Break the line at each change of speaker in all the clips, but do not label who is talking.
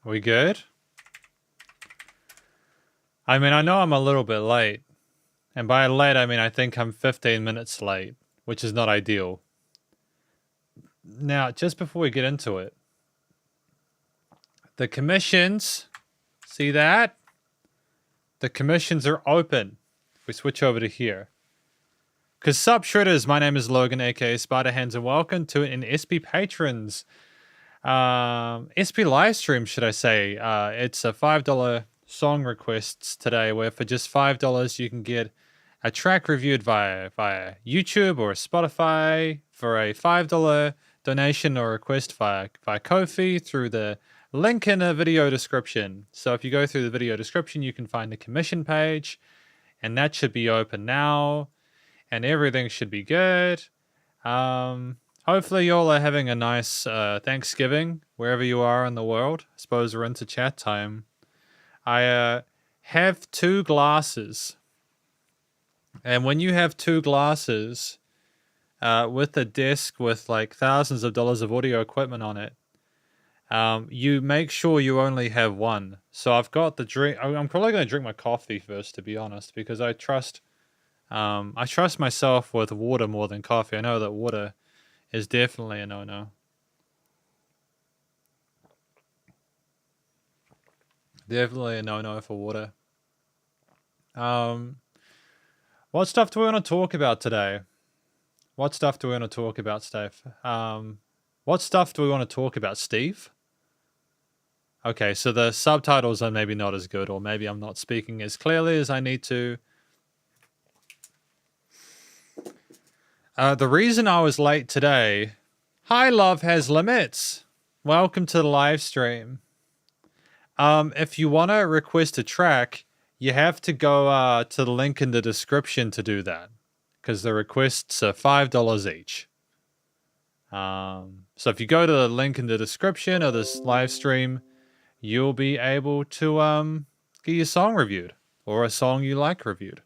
Are we good? I mean, I know I'm a little bit late. And by late, I mean I think I'm 15 minutes late, which is not ideal. Now, just before we get into it, the commissions, see that? The commissions are open. We switch over to here. Because sub shredders, my name is Logan, aka Spiderhands, and welcome to an SP Patrons SP Livestream, should I say. It's a $5 song requests today, where for just $5 you can get a track reviewed via YouTube or Spotify for a $5 donation or request via Ko-fi through the link in the video description. So if you go through the video description, you can find the commission page, and that should be open now, and everything should be good. Hopefully y'all are having a nice Thanksgiving wherever you are in the world. I suppose we're into chat time. I have 2 glasses. And when you have 2 glasses with a desk with like thousands of dollars of audio equipment on it, you make sure you only have one. So I've got the drink. I'm probably going to drink my coffee first, to be honest, because I trust myself with water more than coffee. I know that water is definitely a no-no. Definitely a no-no for water. What stuff do we want to talk about today? What stuff do we want to talk about, Steve? What stuff do we want to talk about, Steve? Okay, so the subtitles are maybe not as good, or maybe I'm not speaking as clearly as I need to. The reason I was late today... Hi, Love Has Limits. Welcome to the live stream. If you want to request a track, you have to go to the link in the description to do that, because the requests are $5 each. So if you go to the link in the description of this live stream, you'll be able to get your song reviewed, or a song you like reviewed.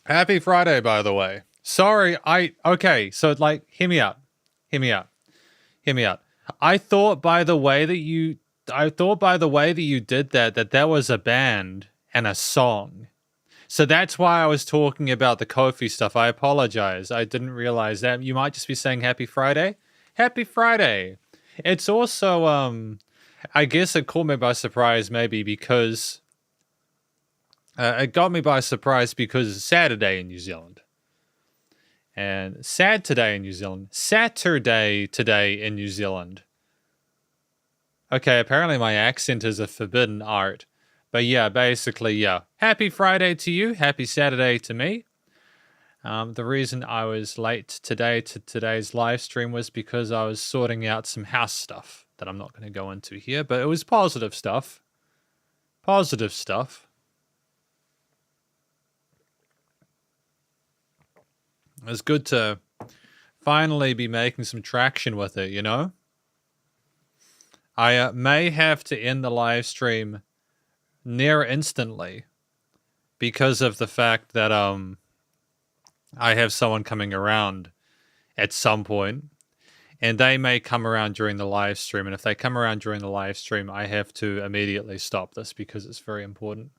Happy Friday, by the way. Sorry, okay, so like, hear me out. I thought by the way that you did that was a band and a song. So that's why I was talking about the Ko-fi stuff. I apologize. I didn't realize that. You might just be saying Happy Friday. Happy Friday. It's also, I guess it caught me by surprise maybe because... it got me by surprise because it's Saturday in New Zealand. And Saturday today in New Zealand. Okay, apparently my accent is a forbidden art. But yeah, basically, yeah. Happy Friday to you. Happy Saturday to me. The reason I was late today to today's live stream was because I was sorting out some house stuff that I'm not going to go into here. But it was positive stuff. Positive stuff. It's good to finally be making some traction with it, you know? I may have to end the live stream near instantly because of the fact that I have someone coming around at some point, and they may come around during the live stream, and if they come around during the live stream, I have to immediately stop this because it's very important.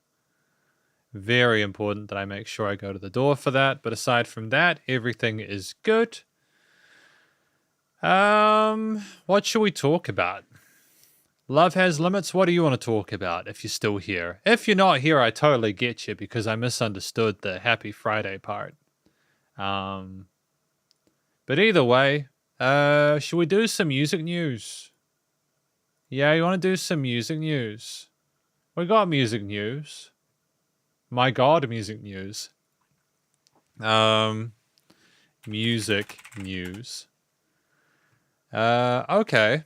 Very important that I make sure I go to the door for that. But aside from that, everything is good. What should we talk about? Love Has Limits. What do you want to talk about if you're still here? If you're not here, I totally get you because I misunderstood the Happy Friday part. But either way, should we do some music news? Yeah, you want to do some music news? We got music news. My God, music news. Music news. Okay.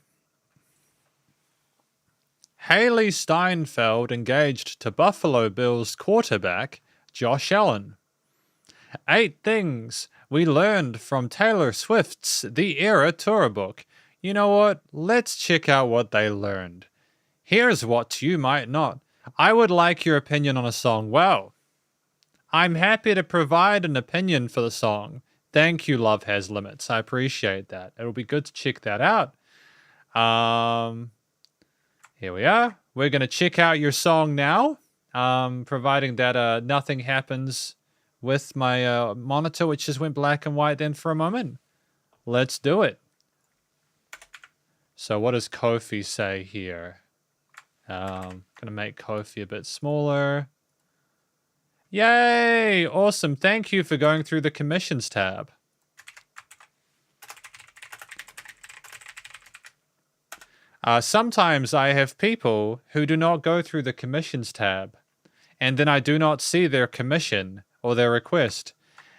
Haley Steinfeld engaged to Buffalo Bills quarterback Josh Allen. 8 things we learned from Taylor Swift's The Era tour book. You know what? Let's check out what they learned. Here's what you might not. I would like your opinion on a song. Well, I'm happy to provide an opinion for the song. Thank you, Love Has Limits. I appreciate that. It'll be good to check that out. Here we are. We're going to check out your song now, providing that nothing happens with my monitor, which just went black and white then for a moment. Let's do it. So what does Ko-fi say here? Going to make Ko-fi a bit smaller. Yay! Awesome. Thank you for going through the commissions tab. Sometimes I have people who do not go through the commissions tab, and then I do not see their commission or their request,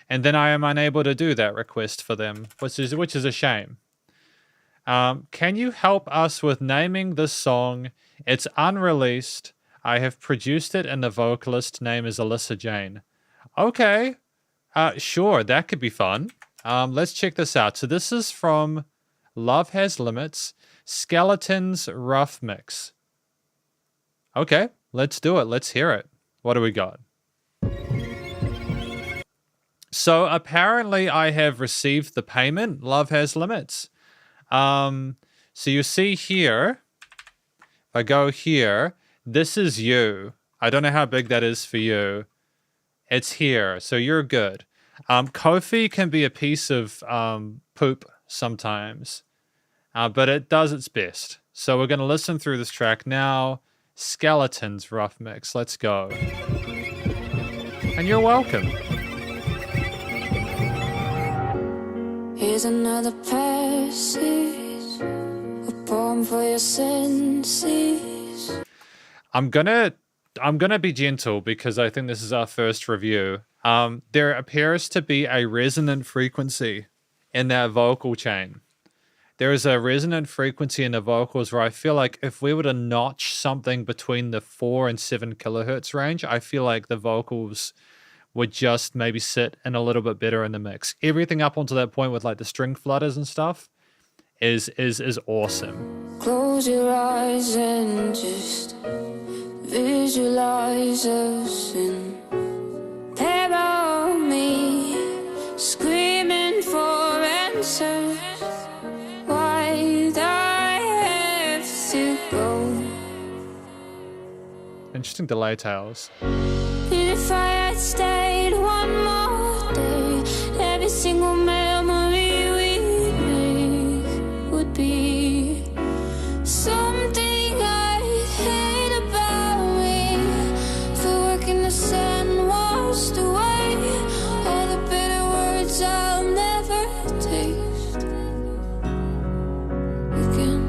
and then I am unable to do that request for them, which is a shame. Can you help us with naming this song? It's unreleased. I have produced it, and the vocalist name is Alyssa Jane. Okay, sure, that could be fun. Let's check this out. So this is from Love Has Limits. Skeletons Rough Mix. Okay, let's do it. Let's hear it. What do we got? So apparently I have received the payment. Love Has Limits. So you see here, if I go here, this is you. I don't know how big that is for you. It's here, so you're good. Ko-fi can be a piece of poop sometimes. But it does its best. So we're going to listen through this track now. Skeletons Rough Mix. Let's go. And you're welcome.
Here's another passage, a poem for your senses.
I'm gonna be gentle because I think this is our first review. There appears to be a resonant frequency in that vocal chain. There is a resonant frequency in the vocals where I feel like if we were to notch something between the 4 and 7 kilohertz range, I feel like the vocals would just maybe sit in a little bit better in the mix. Everything up onto that point with like the string flutters and stuff is awesome.
Close your eyes and just visualize us in pair of me, screaming for answers. Why'd I have to go?
Interesting delay tails.
And if I had stayed one more day, every single memory we make would be something I'd hate about me. For working the sun washed away all the bitter words I'll never taste again.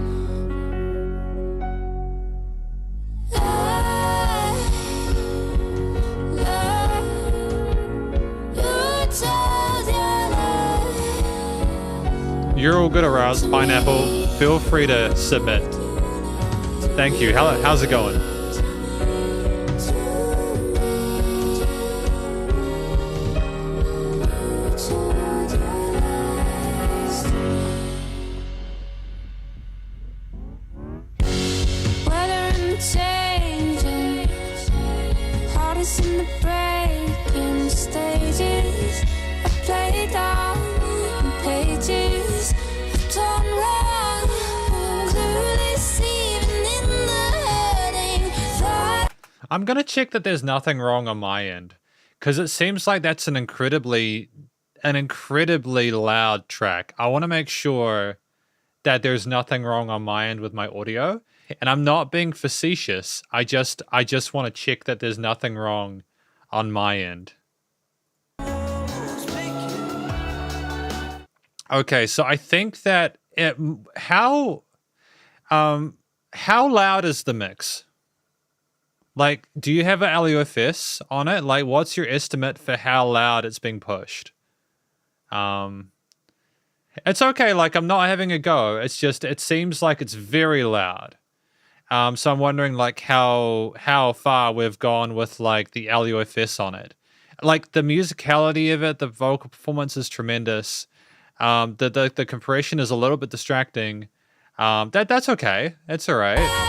You're all good aroused, Pineapple. Feel free to submit. Thank you. How's it going?
Weather and changing, hardest in the breaking stages. I played down pages, torn wrong, clueless even in the hurting thought.
I'm gonna check that there's nothing wrong on my end, because it seems like that's an incredibly loud track. I want to make sure that there's nothing wrong on my end with my audio, and I'm not being facetious. I just want to check that there's nothing wrong on my end. Okay, so I think that how loud is the mix? Like, do you have an LUFS on it? Like, what's your estimate for how loud it's being pushed? It's okay, like, I'm not having a go. It's just, it seems like it's very loud. So I'm wondering, like, how far we've gone with, like, the LUFS on it. Like, the musicality of it, the vocal performance is tremendous. The compression is a little bit distracting. That's okay. It's all right.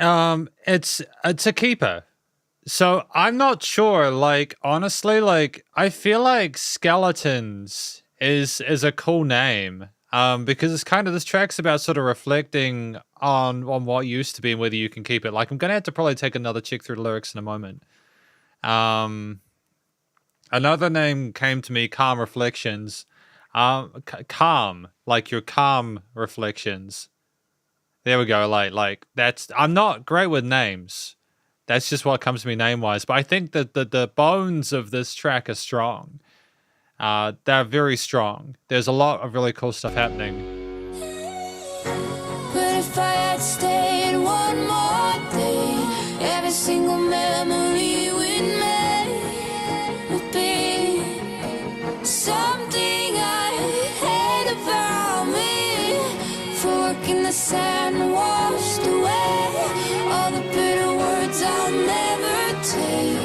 It's a keeper. So I'm not sure. Like honestly, like I feel like Skeletons is a cool name. Because it's kind of this track's about sort of reflecting on what used to be and whether you can keep it. Like I'm gonna have to probably take another check through the lyrics in a moment. Um, Another name came to me, Calm Reflections. Calm, like your calm reflections. There we go. Like that's. I'm not great with names. That's just what comes to me name wise. But I think that the bones of this track are strong. They're very strong. There's a lot of really cool stuff happening.
But if I had stayed one more day, every single memory we made would be something I hate about me. Fork in the sand washed away all the bitter words I'll never take.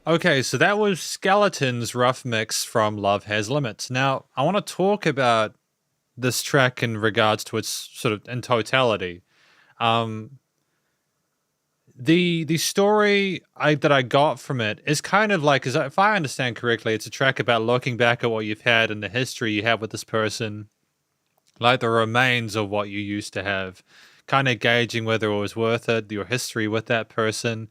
Okay, so that was Skeleton's rough mix from Love Has Limits. Now, I want to talk about this track in regards to its sort of in totality. The story that I got from it is kind of like, if I understand correctly, it's a track about looking back at what you've had and the history you have with this person, like the remains of what you used to have, kind of gauging whether it was worth it, your history with that person.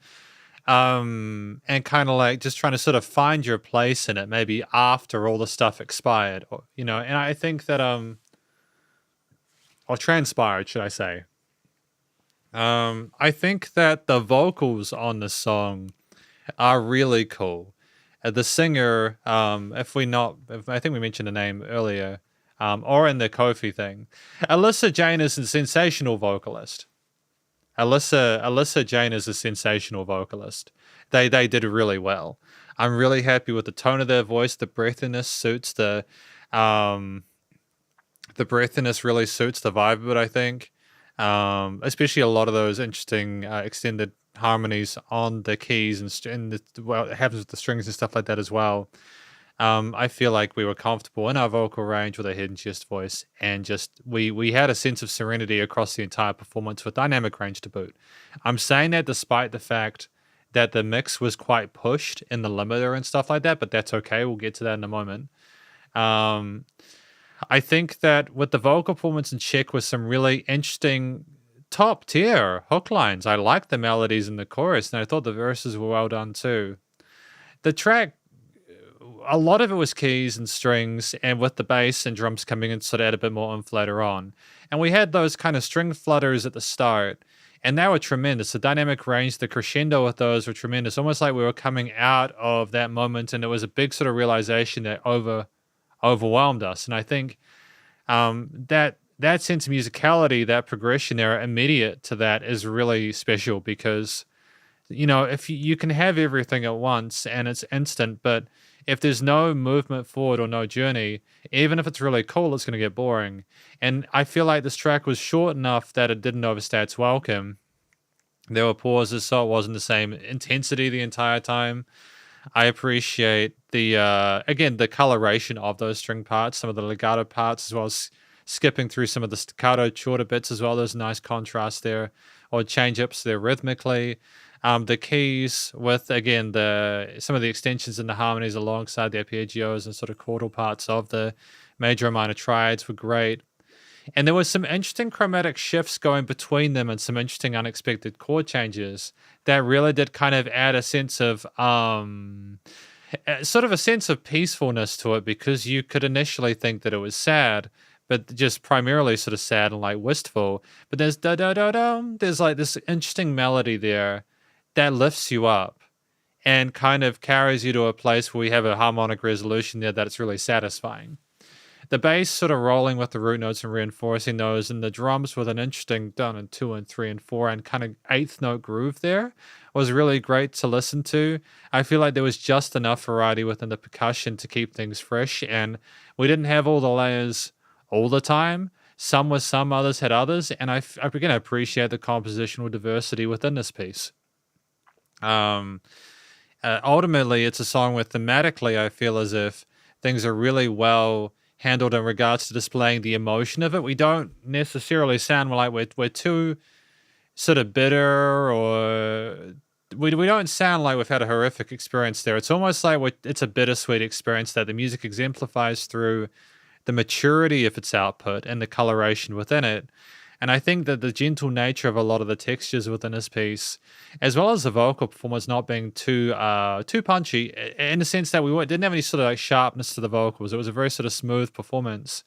And kind of like just trying to sort of find your place in it, maybe after all the stuff expired, or and I think that or transpired, should I say. I think that the vocals on the song are really cool. The singer, if I think we mentioned the name earlier, or in the Kofi thing, Alyssa Jane is a sensational vocalist. Alyssa Jane is a sensational vocalist. They did really well. I'm really happy with the tone of their voice. The breathiness suits the breathiness really suits the vibe of it, I think. Especially a lot of those interesting extended harmonies on the keys and it happens with the strings and stuff like that as well. I feel like we were comfortable in our vocal range with a hidden chest voice, and just we had a sense of serenity across the entire performance with dynamic range to boot. I'm saying that despite the fact that the mix was quite pushed in the limiter and stuff like that, but that's okay. We'll get to that in a moment. I think that with the vocal performance in check with some really interesting top tier hook lines. I liked the melodies in the chorus, and I thought the verses were well done too. The track, a lot of it was keys and strings, and with the bass and drums coming in, sort of add a bit more oomph later on. And we had those kind of string flutters at the start, and they were tremendous. The dynamic range, the crescendo with those were tremendous. Almost like we were coming out of that moment, and it was a big sort of realization that overwhelmed us. And I think that sense of musicality, that progression there, immediate to that, is really special because, if you can have everything at once and it's instant, but if there's no movement forward or no journey, even if it's really cool, it's going to get boring. And I feel like this track was short enough that it didn't overstay its welcome. There were pauses, so it wasn't the same intensity the entire time. I appreciate the coloration of those string parts, some of the legato parts, as well as skipping through some of the staccato shorter bits as well. There's a nice contrast there, or change-ups there rhythmically. The keys with, again, some of the extensions and the harmonies alongside the arpeggios and sort of chordal parts of the major and minor triads were great. And there was some interesting chromatic shifts going between them and some interesting unexpected chord changes that really did kind of add a sense of sort of a sense of peacefulness to it, because you could initially think that it was sad, but just primarily sort of sad and like wistful. But there's there's like this interesting melody there that lifts you up and kind of carries you to a place where we have a harmonic resolution there that it's really satisfying. The bass sort of rolling with the root notes and reinforcing those, and the drums with an interesting down and 2 and 3 and 4 and kind of eighth note groove there was really great to listen to. I feel like there was just enough variety within the percussion to keep things fresh, and we didn't have all the layers all the time. Some with some, others had others, and I again appreciate the compositional diversity within this piece. Ultimately, it's a song where thematically I feel as if things are really well handled in regards to displaying the emotion of it. We don't necessarily sound like we're too sort of bitter, or we don't sound like we've had a horrific experience there. It's almost like it's a bittersweet experience that the music exemplifies through the maturity of its output and the coloration within it. And I think that the gentle nature of a lot of the textures within this piece, as well as the vocal performance not being too punchy, in the sense that we didn't have any sort of like sharpness to the vocals. It was a very sort of smooth performance.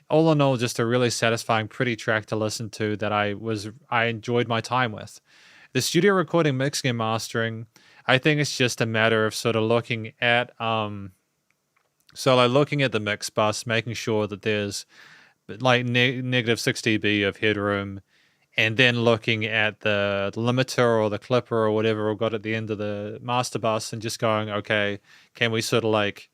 All in all, just a really satisfying, pretty track to listen to that I enjoyed my time with. The studio recording, mixing, and mastering, I think it's just a matter of sort of looking at looking at the mix bus, making sure that there's like negative 6 dB of headroom, and then looking at the limiter or the clipper or whatever we've got at the end of the master bus and just going, okay, can we sort of like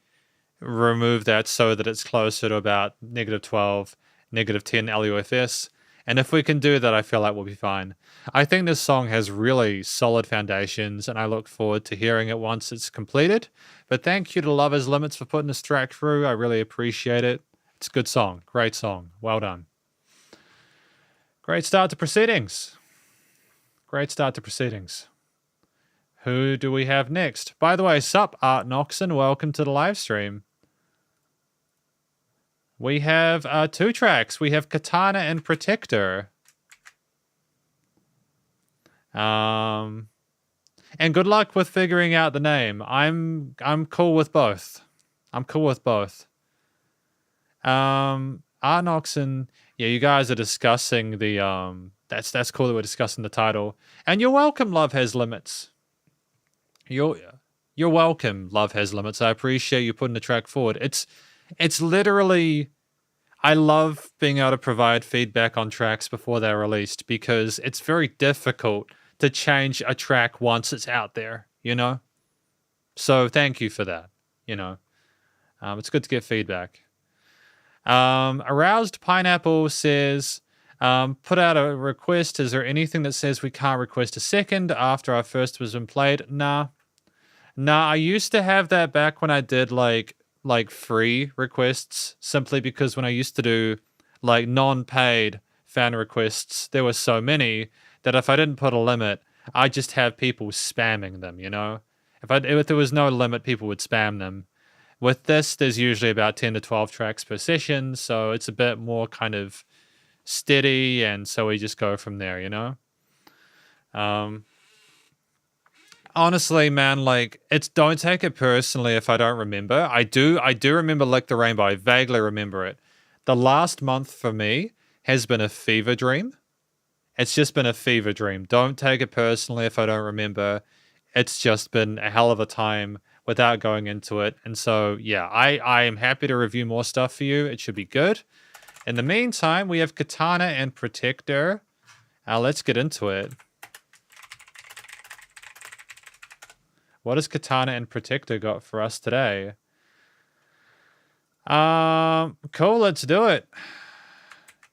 remove that so that it's closer to about negative 12, negative 10 LUFS? And if we can do that, I feel like we'll be fine. I think this song has really solid foundations, and I look forward to hearing it once it's completed. But thank you to Lovers Limits for putting this track through. I really appreciate it. It's a good song. Great song. Well done. Great start to proceedings. Great start to proceedings. Who do we have next? By the way, sup, Art Noxon. Welcome to the live stream. We have 2 tracks. We have Katana and Protector. And good luck with figuring out the name. I'm cool with both. I'm cool with both. Arnox and yeah, you guys are discussing the that's cool that we're discussing the title. And you're welcome, Love Has Limits. You're welcome, Love Has Limits. I appreciate you putting the track forward. It's literally, I love being able to provide feedback on tracks before they're released, because it's very difficult to change a track once it's out there, you know? So thank you for that, you know? It's good to get feedback. Aroused Pineapple says, put out a request. Is there anything that says we can't request a second after our first has been played? Nah, I used to have that back when I did like free requests, simply because when I used to do like non-paid fan requests, there were so many that if I didn't put a limit, I just have people spamming them, you know? If there was no limit, people would spam them. With this, there's usually about 10 to 12 tracks per session, so it's a bit more kind of steady, and so we just go from there, you know? Honestly, man, like, don't take it personally if I don't remember. I do remember Lick the Rainbow. I vaguely remember it. The last month for me has been a fever dream. It's just been a fever dream. Don't take it personally if I don't remember. It's just been a hell of a time without going into it. And so, yeah, I am happy to review more stuff for you. It should be good. In the meantime, we have Katana and Protector. Let's get into it. What has Katana and Protector got for us today? Cool, let's do it.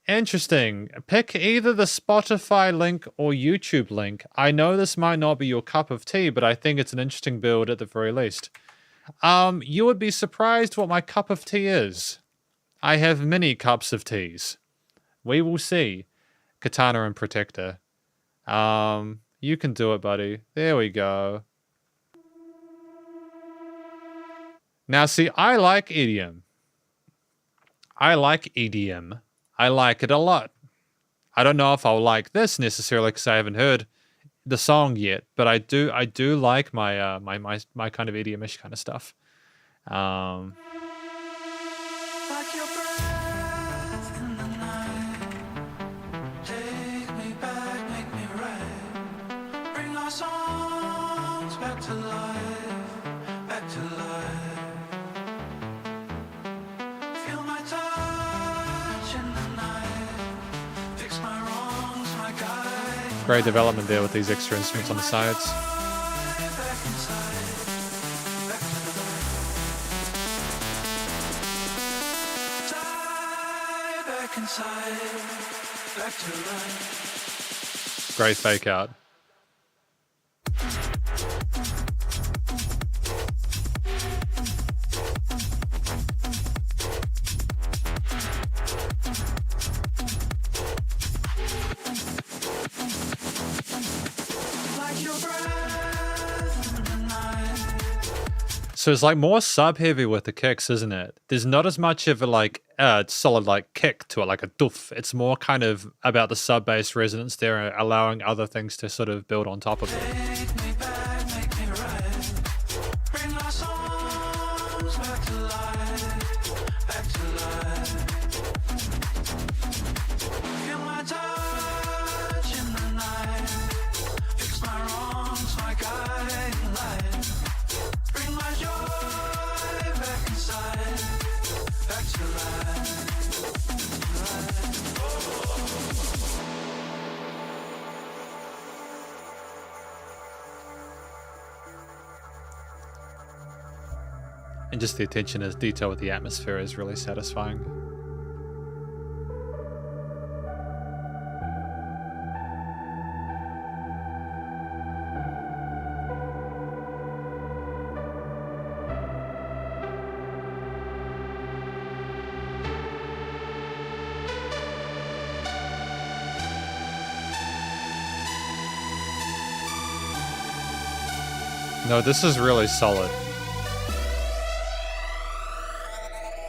Interesting. Pick either the Spotify link or YouTube link. I know this might not be your cup of tea, but I think it's an interesting build at the very least. You would be surprised what my cup of tea is. I have many cups of teas. We will see. Katana and Protector. You can do it, buddy. There we go. Now, see, I like EDM. I like it a lot. I don't know if I'll like this necessarily because I haven't heard the song yet, but I do like my my kind of EDM-ish kind of stuff.
Like your breath in the night, take me back, make me right, bring our songs back to life, back to life. Feel my touch in the night, fix my wrongs, my guide.
Great development there with these extra instruments on the sides.
Back inside, back to life. Die back inside, back to life.
Great fake out. So it's like more sub heavy with the kicks, isn't it? There's not as much of a like solid like kick to it, like a doof. It's more kind of about the sub bass resonance there, allowing other things to sort of build on top of it.
Take me back, make me right. Bring our songs back to life, back to life. Feel my touch in the night. Fix my wrongs, my guiding light. Bring my joy back inside, back to life.
And just the attention to detail with the atmosphere is really satisfying. No, this is really solid.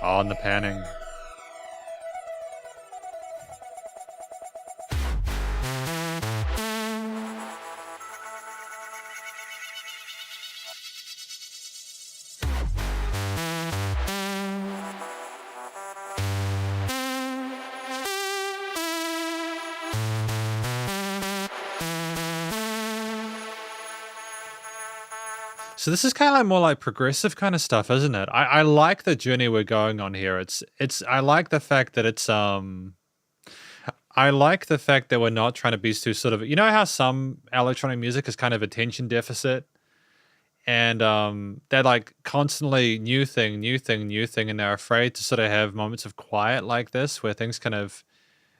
Oh, and the panning. So this is kind of like more like progressive kind of stuff, isn't it? I like the journey we're going on here. I like the fact that I like the fact that we're not trying to be too sort of, you know how some electronic music is kind of attention deficit, and they're like constantly new thing, and they're afraid to sort of have moments of quiet like this where things kind of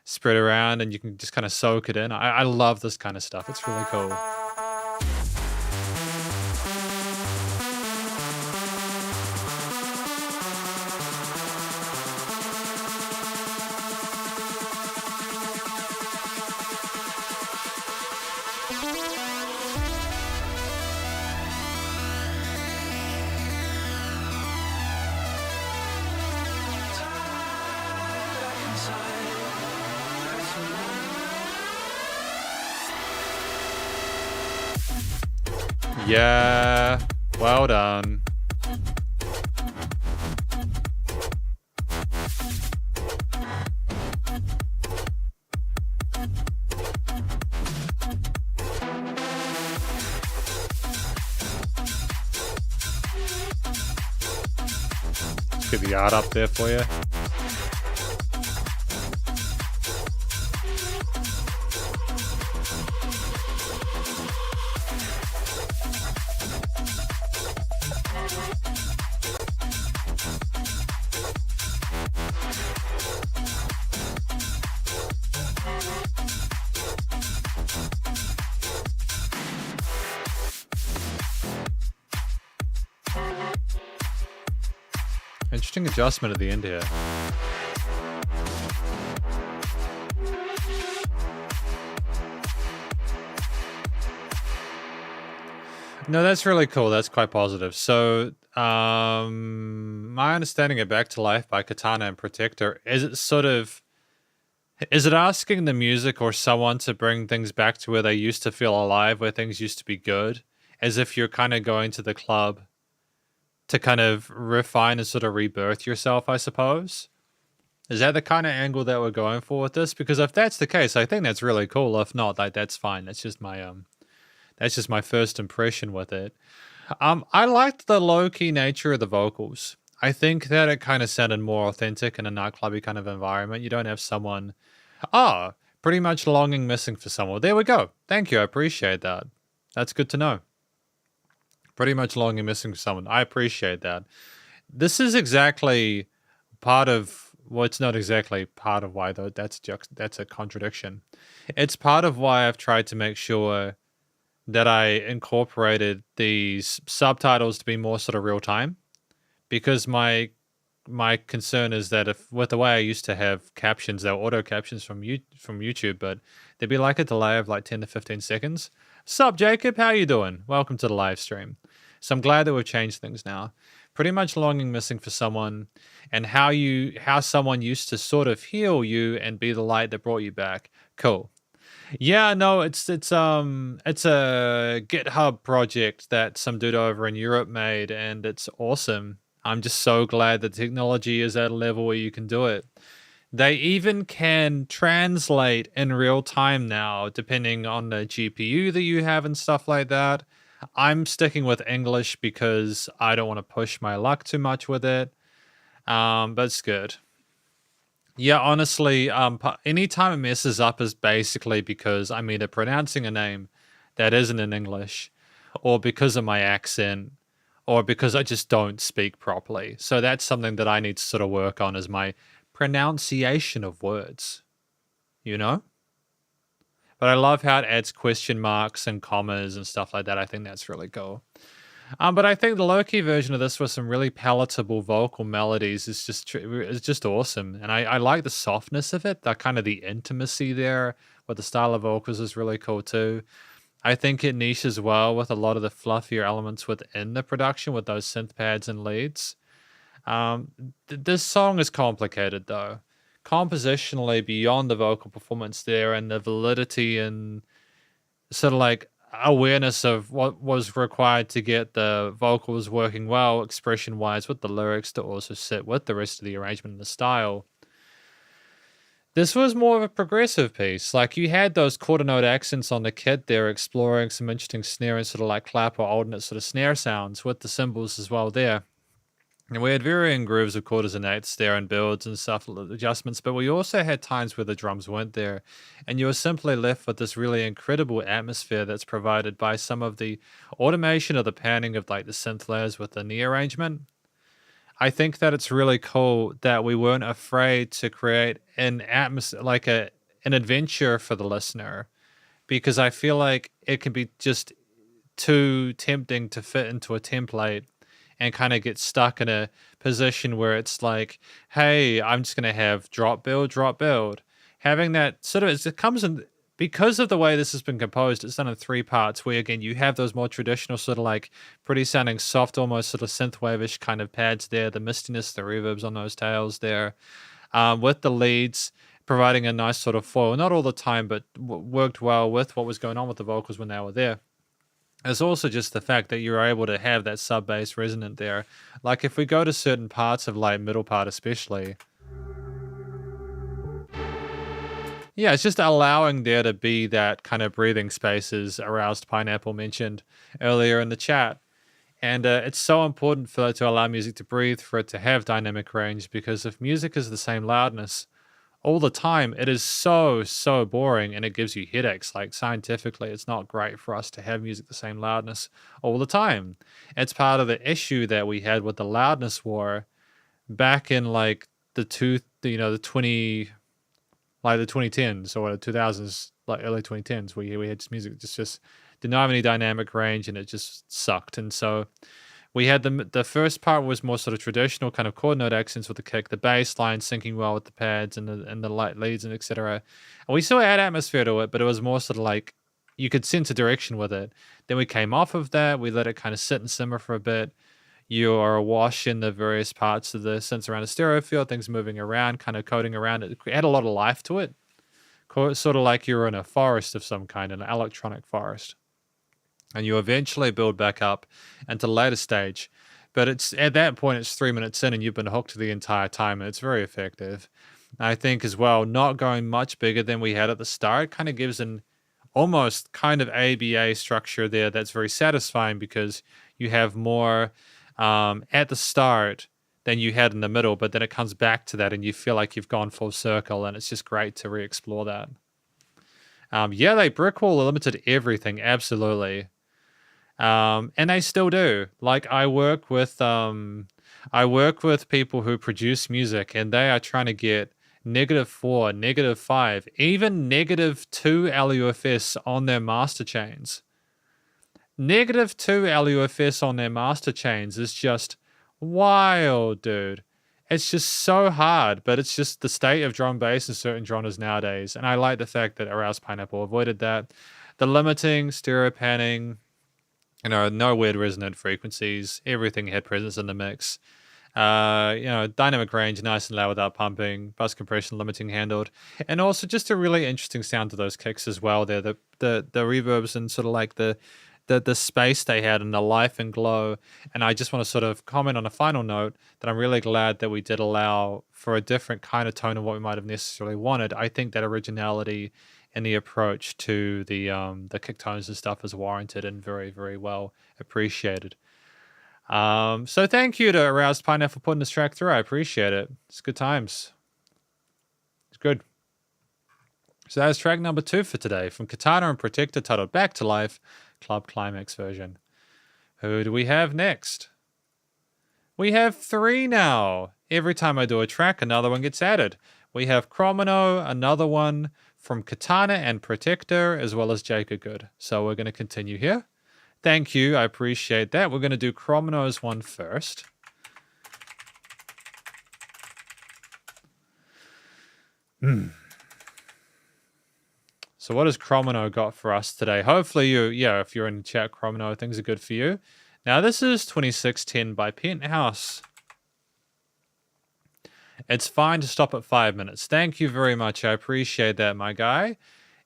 spread around and you can just kind of soak it in. I love this kind of stuff. It's really cool. Yeah, well done. Let's get the art up there for you. Interesting adjustment at the end here. No, that's really cool. That's quite positive. So, my understanding of Back to Life by Katana and Protector, is it asking the music or someone to bring things back to where they used to feel alive, where things used to be good, as if you're kind of going to the club to kind of refine and sort of rebirth yourself, I suppose? Is that the kind of angle that we're going for with this? Because if that's the case, I think that's really cool. If not, like, that's fine. That's just my first impression with it. I liked the low-key nature of the vocals. I think that it kind of sounded more authentic in a nightclubby kind of environment. You don't have someone, pretty much longing missing for someone. There we go. Thank you. I appreciate that. That's good to know. Pretty much longing missing for someone. I appreciate that. This is exactly part of, well, it's not exactly part of why, though. That's a contradiction. It's part of why I've tried to make sure that I incorporated these subtitles to be more sort of real time, because my concern is that if with the way I used to have captions, they were auto captions from YouTube, but there'd be like a delay of like 10 to 15 seconds. Sup, Jacob? How you doing? Welcome to the live stream. So I'm glad that we've changed things now. Pretty much longing missing for someone, and how someone used to sort of heal you and be the light that brought you back. Cool. Yeah, no, it's a GitHub project that some dude over in Europe made, and it's awesome. I'm just so glad the technology is at a level where you can do it. They even can translate in real time now, depending on the GPU that you have and stuff like that. I'm sticking with English because I don't want to push my luck too much with it. But it's good. Yeah, honestly, anytime it messes up is basically because I'm either pronouncing a name that isn't in English, or because of my accent, or because I just don't speak properly. So that's something that I need to sort of work on, is my pronunciation of words, you know? But I love how it adds question marks and commas and stuff like that. I think that's really cool. But I think the low-key version of this with some really palatable vocal melodies is just awesome, and I like the softness of it. The kind of the intimacy there with the style of vocals is really cool too. I think it niches well with a lot of the fluffier elements within the production with those synth pads and leads. This song is complicated though, compositionally beyond the vocal performance there and the validity and sort of like awareness of what was required to get the vocals working well expression wise with the lyrics to also sit with the rest of the arrangement and the style. This was more of a progressive piece. Like you had those quarter note accents on the kit there, exploring some interesting snare and sort of like clap or alternate sort of snare sounds with the cymbals as well there. And we had varying grooves of quarters and eighths there and builds and stuff, adjustments, but we also had times where the drums weren't there. And you were simply left with this really incredible atmosphere that's provided by some of the automation of the panning of like the synth layers with the knee arrangement. I think that it's really cool that we weren't afraid to create an atmosphere, like an adventure for the listener, because I feel like it can be just too tempting to fit into a template and kind of get stuck in a position where it's like, hey, I'm just going to have drop build, drop build. Having that sort of, it comes in, because of the way this has been composed, it's done in 3 parts where, again, you have those more traditional sort of like pretty sounding soft, almost sort of synthwave-ish kind of pads there, the mistiness, the reverbs on those tails there, with the leads providing a nice sort of foil, not all the time, but worked well with what was going on with the vocals when they were there. There's also just the fact that you're able to have that sub bass resonant there. Like if we go to certain parts of like middle part especially, yeah, it's just allowing there to be that kind of breathing spaces Aroused Pineapple mentioned earlier in the chat. And it's so important for to allow music to breathe, for it to have dynamic range, because if music is the same loudness all the time, it is so boring and it gives you headaches. Like scientifically, it's not great for us to have music the same loudness all the time. It's part of the issue that we had with the loudness war back in like the 2010s or the 2000s, like early 2010s, where we had just music just didn't have any dynamic range and it just sucked. And so we had the first part was more sort of traditional kind of chord note accents with the kick, the bass line syncing well with the pads and the light leads and etc. And we still had atmosphere to it, but it was more sort of like you could sense a direction with it. Then we came off of that, we let it kind of sit and simmer for a bit. You are awash in the various parts of the sense around the stereo field, things moving around, kind of coding around it. It had a lot of life to it. Sort of like you're in a forest of some kind, an electronic forest. And you eventually build back up into the later stage. But it's at that point, it's 3 minutes in and you've been hooked the entire time. And it's very effective. I think as well, not going much bigger than we had at the start kind of gives an almost kind of ABA structure there that's very satisfying, because you have more at the start than you had in the middle, but then it comes back to that and you feel like you've gone full circle, and it's just great to re-explore that. Yeah, they brickwall limited everything, absolutely. And they still do. Like I work with people who produce music, and they are trying to get -4, -5, even -2 LUFS on their master chains. -2 LUFS on their master chains is just wild, dude. It's just so hard, but it's just the state of drum bass in certain genres nowadays. And I like the fact that Aroused Pineapple avoided that. The limiting, stereo panning, You know, no weird resonant frequencies. Everything had presence in the mix. You know, dynamic range, nice and loud without pumping. Bus compression, limiting handled, and also just a really interesting sound to those kicks as well. There, the reverbs and sort of like the space they had and the life and glow. And I just want to sort of comment on a final note that I'm really glad that we did allow for a different kind of tone of what we might have necessarily wanted. I think that originality and the approach to the kick tones and stuff is warranted and very, very well appreciated. So thank you to Aroused Pineapple for putting this track through. I appreciate it. It's good times. It's good. So that is track number 2 for today from Katana and Protector, titled Back to Life, Club Climax version. Who do we have next? We have 3 now. Every time I do a track, another one gets added. We have Chromino, another one from Katana and Protector, as well as Jacob Good. So we're going to continue here. Thank you. I appreciate that. We're going to do Chromino's one first. So what has Chromino got for us today? Hopefully if you're in the chat, Chromino, things are good for you. Now this is 2610 by Penthouse. It's fine to stop at 5 minutes. Thank you very much. I appreciate that, my guy.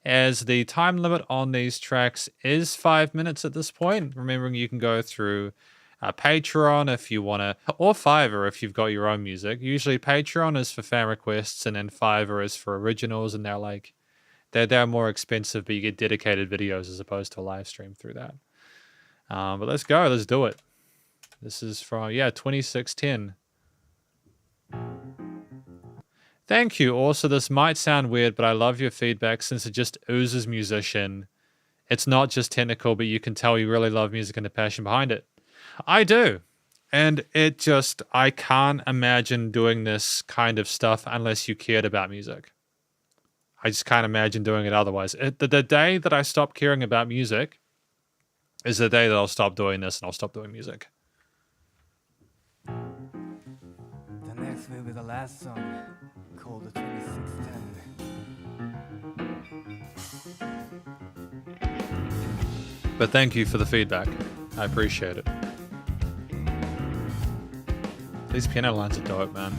As the time limit on these tracks is 5 minutes at this point. Remembering you can go through Patreon if you want to, or Fiverr if you've got your own music. Usually Patreon is for fan requests, and then Fiverr is for originals, and they're more expensive, but you get dedicated videos as opposed to a live stream through that. But let's go. Let's do it. This is from 2610. Thank you. Also, this might sound weird, but I love your feedback since it just oozes musician. It's not just technical, but you can tell you really love music and the passion behind it. I do. And I can't imagine doing this kind of stuff unless you cared about music. I just can't imagine doing it otherwise. The day that I stop caring about music is the day that I'll stop doing this and I'll stop doing music.
The next will be the last song, called the 2610.
But thank you for the feedback. I appreciate it. These piano lines are dope, man.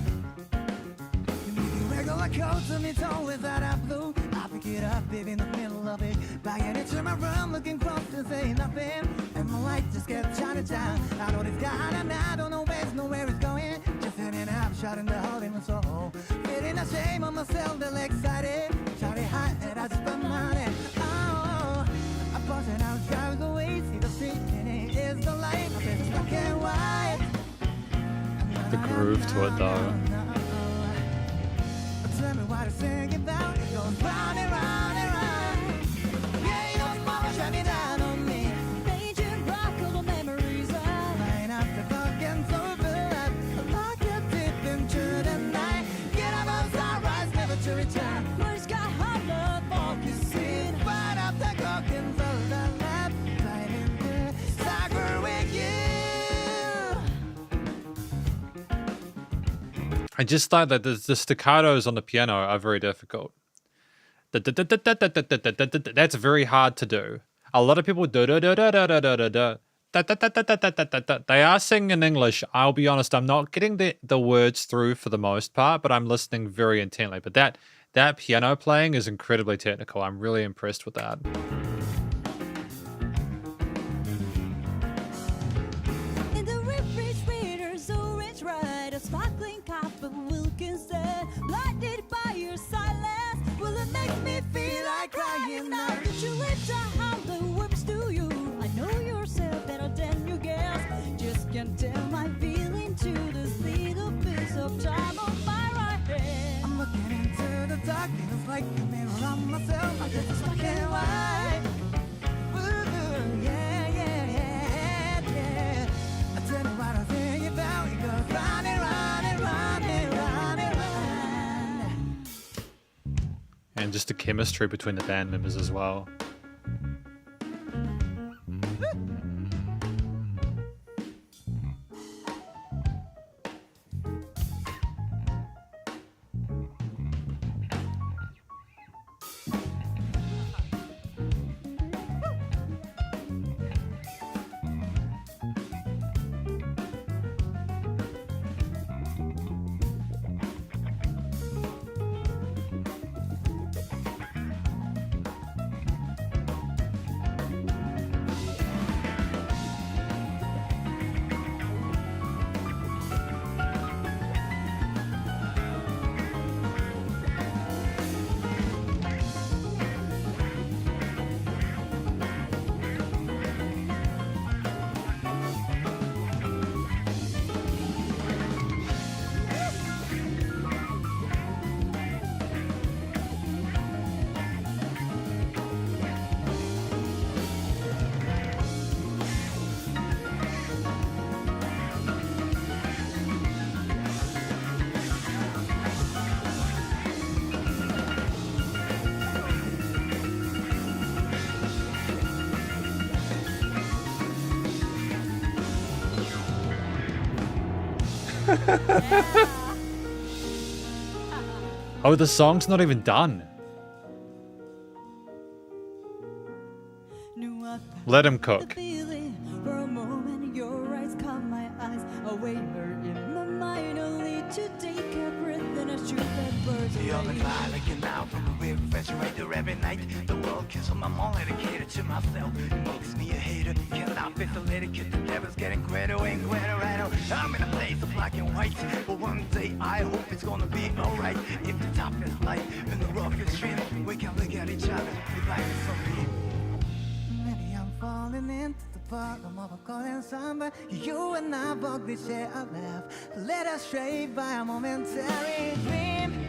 Regular codes and it's always that I blew. I pick it up, baby, in the middle of it. Banging into my room, looking close to say nothing. And the light just kept shining down. I know this guy and I don't know where it's going. Just hanging out, shouting the hole in my soul. Feeling ashamed of myself, still excited. Shouting high and I just put money. Oh, I bust it out, drives away. See the street, and it is the light. I said, black and white.
The groove to it, though.
Tell me what it's thinking about. It goes round and round and round. Yeah, you know, mama shut me down on me. Made you rock all the memories of. Line up the clock and so good. Lock you deep into the night. Get up on sunrise, never to return. First got hot love, focusing. Right up the clock and so the left. Right in there, soccer with you.
I just thought that the staccatos on the piano are very difficult. That's very hard to do. A lot of people do. They are singing in English. I'll be honest, I'm not getting the words through for the most part, but I'm listening very intently. But that piano playing is incredibly technical. I'm really impressed with that.
In the refrigerator's orange red, a sparkling cup of milk instead. Blinded by your silence, well, it makes me feel like crying now. Did you lift a hand the words to you? I know yourself better than you guess. Just can't tell my feeling to this little piece of time on my right hand.
I'm looking into the dark, feels like a mirror on myself. I just black and white. Ooh, yeah, yeah, yeah, yeah. I tell me what I think about. It goes round and round and round and round and round.
And just the chemistry between the band members as well. Oh, the song's not even done. Let him cook.
For a moment, your eyes caught my eyes. A waver in my mind, only to take a breath and I shoot that bird
You're the
away.
fly looking out from the refrigerator every night. The world kills on my mom, dedicated to myself. It makes me a hater. Cannot fit the lady, kid. The devil's getting greater and greater. Right now, I'm in a place of black and white. But one day I hope it's gonna be alright. If the top is light and the rough is thin, we can look at each other with life is so real. Maybe I'm falling into the bottom of a golden summer. You and I both we share a laugh. Let us stray by a momentary dream.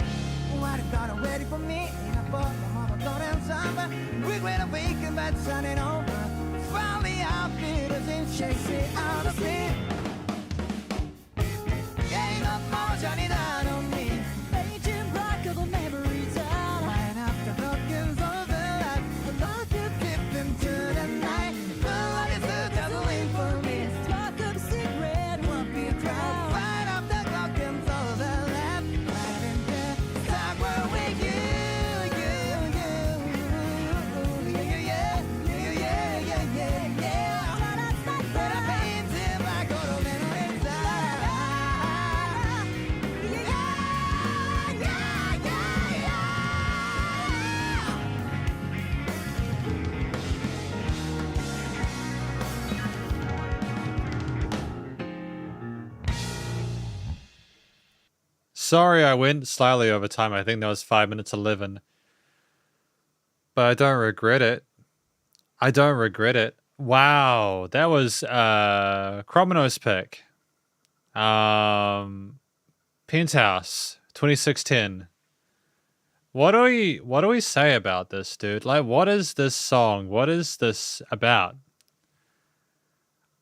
What is gonna waiting for me in a bottom of a golden summer? We're gonna awaken by turning over. Finally our fears and chase it out of me. Ain't no more Johnny down on me.
Painting black of a memory down.
Right after broken overlap, the love you dip into the night. The light is just waiting for me.
Smoke up a cigarette, won't be a crowd.
Right after broken overlap, right in there, somewhere with you, yeah. When I paint him, I go to memory inside.
Sorry, I went slightly over time. I think that was 5 minutes 11. But I don't regret it. I don't regret it. Wow, that was Chromono's pick. Penthouse 2610. What do we say about this, dude? Like, what is this song? What is this about?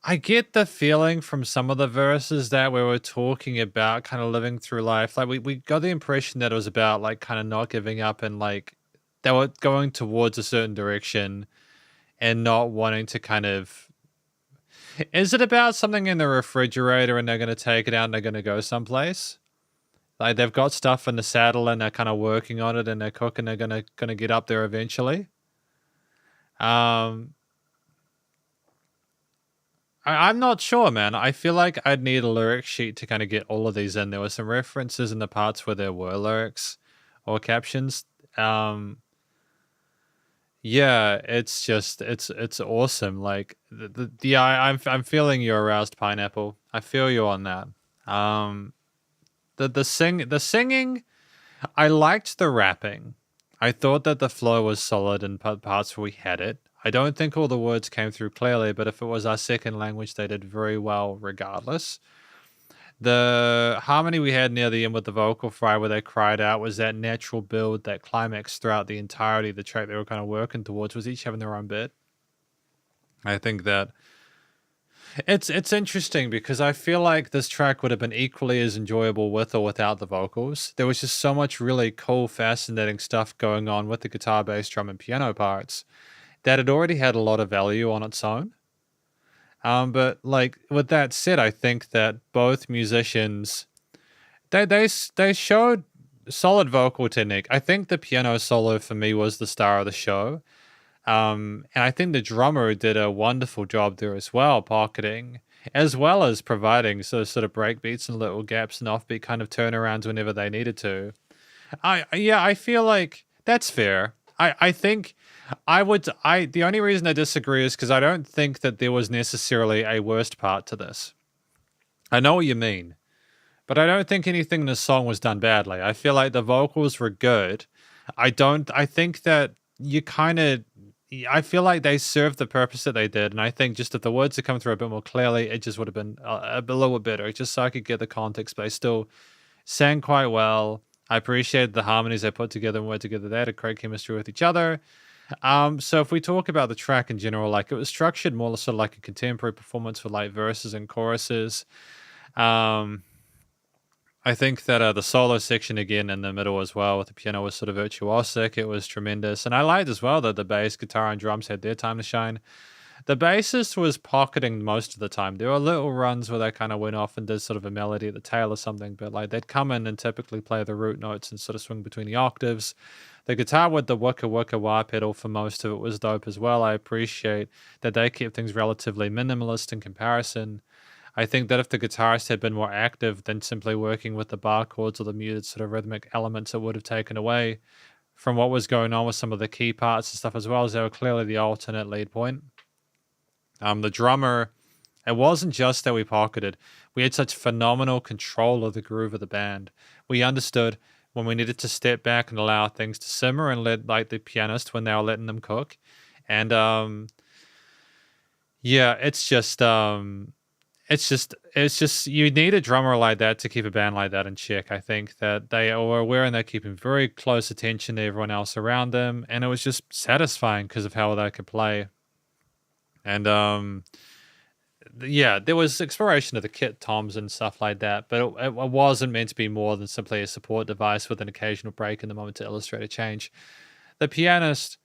I get the feeling from some of the verses that we were talking about kind of living through life. Like we got the impression that it was about like kind of not giving up and like they were going towards a certain direction and not wanting to kind of. Is it about something in the refrigerator and they're going to take it out and they're going to go someplace? Like they've got stuff in the saddle and they're kind of working on it and they're cooking. They're gonna get up there eventually. I'm not sure, man. I feel like I'd need a lyric sheet to kind of get all of these in. There were some references in the parts where there were lyrics or captions. Yeah, it's just it's awesome. Like I'm feeling you, aroused pineapple. I feel you on that. The singing, I liked the rapping. I thought that the flow was solid in parts where we had it. I don't think all the words came through clearly, but if it was our second language, they did very well regardless. The harmony we had near the end with the vocal fry where they cried out was that natural build, that climax throughout the entirety of the track they were kind of working towards, was each having their own bit. I think that it's interesting because I feel like this track would have been equally as enjoyable with or without the vocals. There was just so much really cool, fascinating stuff going on with the guitar, bass, drum, and piano parts that it already had a lot of value on its own. But like with that said, I think that both musicians they showed solid vocal technique. I think the piano solo for me was the star of the show. And I think the drummer did a wonderful job there as well, pocketing, as well as providing sort of break beats and little gaps and offbeat kind of turnarounds whenever they needed to. I feel like that's fair. I think the only reason I disagree is because I don't think that there was necessarily a worst part to this. I know what you mean, but I don't think anything in the song was done badly. I feel like the vocals were good. I think that I feel like they served the purpose that they did, and I think just if the words had come through a bit more clearly, it just would have been a little bit better, just so I could get the context, but they still sang quite well. I appreciated the harmonies they put together and worked together. They had a great chemistry with each other. So if we talk about the track in general, like it was structured more sort of like a contemporary performance with like verses and choruses. I think that the solo section again in the middle as well with the piano was sort of virtuosic. It was tremendous. And I liked as well that the bass, guitar, and drums had their time to shine. The bassist was pocketing most of the time. There were little runs where they kind of went off and did sort of a melody at the tail or something, but like they'd come in and typically play the root notes and sort of swing between the octaves. The guitar with the wicka wicka wah pedal for most of it was dope as well. I appreciate that they kept things relatively minimalist in comparison. I think that if the guitarist had been more active than simply working with the bar chords or the muted sort of rhythmic elements, it would have taken away from what was going on with some of the key parts and stuff, as well as they were clearly the alternate lead point. The drummer, it wasn't just that we pocketed. We had such phenomenal control of the groove of the band. We understood when we needed to step back and allow things to simmer and let like the pianist when they were letting them cook. And yeah, it's just you need a drummer like that to keep a band like that in check. I think that they are aware and they're keeping very close attention to everyone else around them, and it was just satisfying because of how they could play. And yeah, there was exploration of the kit toms and stuff like that, but it wasn't meant to be more than simply a support device with an occasional break in the moment to illustrate a change. The pianist,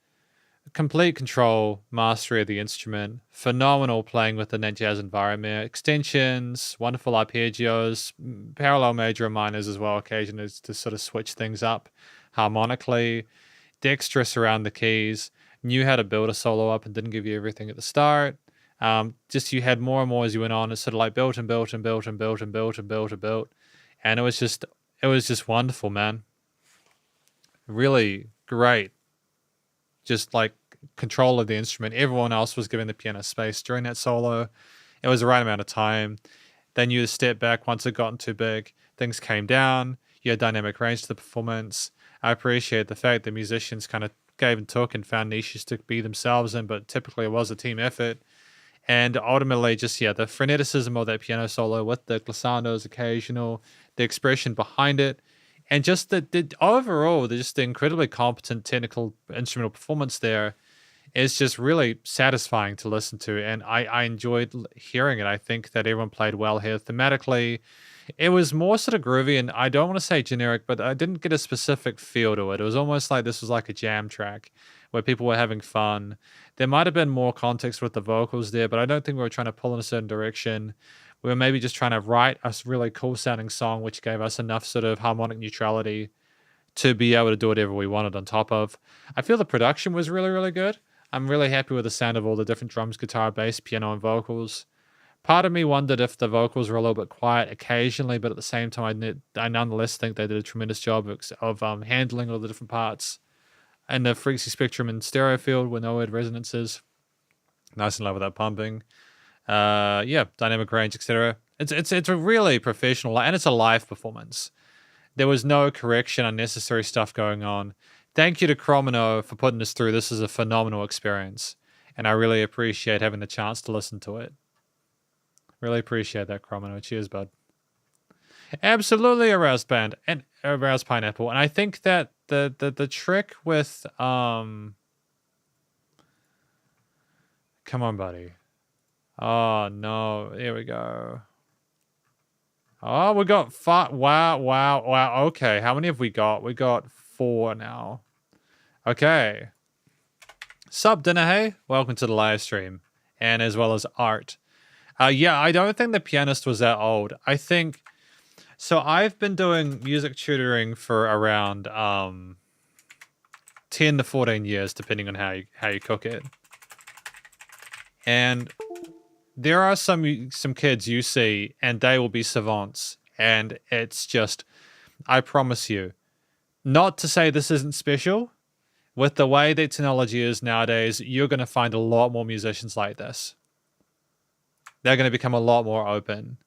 complete control, mastery of the instrument, phenomenal playing within that jazz environment, extensions, wonderful arpeggios, parallel major and minors as well, occasionally to sort of switch things up harmonically, dexterous around the keys, knew how to build a solo up and didn't give you everything at the start. Just you had more and more as you went on. It's sort of like built and built and built and built and built and built and built. And it was just wonderful, man. Really great. Just like control of the instrument. Everyone else was giving the piano space during that solo. It was the right amount of time. They knew to step back once it gotten too big. Things came down. You had dynamic range to the performance. I appreciate the fact that musicians kind of gave and took and found niches to be themselves in, but typically it was a team effort. And ultimately, just, yeah, the freneticism of that piano solo with the glissandos occasional, the expression behind it, and just the overall, just the incredibly competent technical instrumental performance there is just really satisfying to listen to. And I enjoyed hearing it. I think that everyone played well here. Thematically, it was more sort of groovy, and I don't want to say generic, but I didn't get a specific feel to it. It was almost like this was like a jam track where people were having fun. There might have been more context with the vocals there, but I don't think we were trying to pull in a certain direction. We were maybe just trying to write a really cool sounding song, which gave us enough sort of harmonic neutrality to be able to do whatever we wanted on top of. I feel the production was really, really good. I'm really happy with the sound of all the different drums, guitar, bass, piano, and vocals. Part of me wondered if the vocals were a little bit quiet occasionally, but at the same time, I nonetheless think they did a tremendous job of handling all the different parts. And the frequency spectrum and stereo field with no weird resonances. Nice and low without pumping. Yeah, dynamic range, etc. It's a really professional, and it's a live performance. There was no correction, unnecessary stuff going on. Thank you to Chromino for putting us through. This is a phenomenal experience, and I really appreciate having the chance to listen to it. Really appreciate that, Chromino. Cheers, bud. Absolutely aroused band and aroused pineapple, and I think that the trick with come on, buddy. Oh no, here we go. Oh, we got five. Wow. Okay, how many have we got? We got 4 now. Okay. Sup, dinner, hey? Welcome to the live stream, and as well as art. Yeah, I don't think the pianist was that old. I think so. I've been doing music tutoring for around 10 to 14 years, depending on how you cook it. And there are some kids you see, and they will be savants, and it's just, I promise you, not to say this isn't special, with the way that technology is nowadays, you're going to find a lot more musicians like this. They're going to become a lot more open,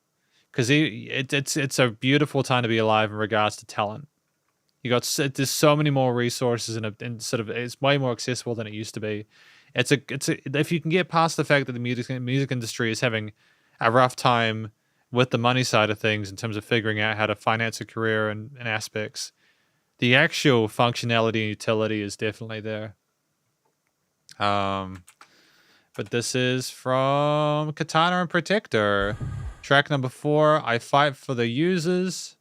because it's a beautiful time to be alive in regards to talent. There's so many more resources, and sort of it's way more accessible than it used to be. If you can get past the fact that the music industry is having a rough time with the money side of things in terms of figuring out how to finance a career and aspects, the actual functionality and utility is definitely there. But this is from Katana and Protector. Track number 4, I Fight for the Users.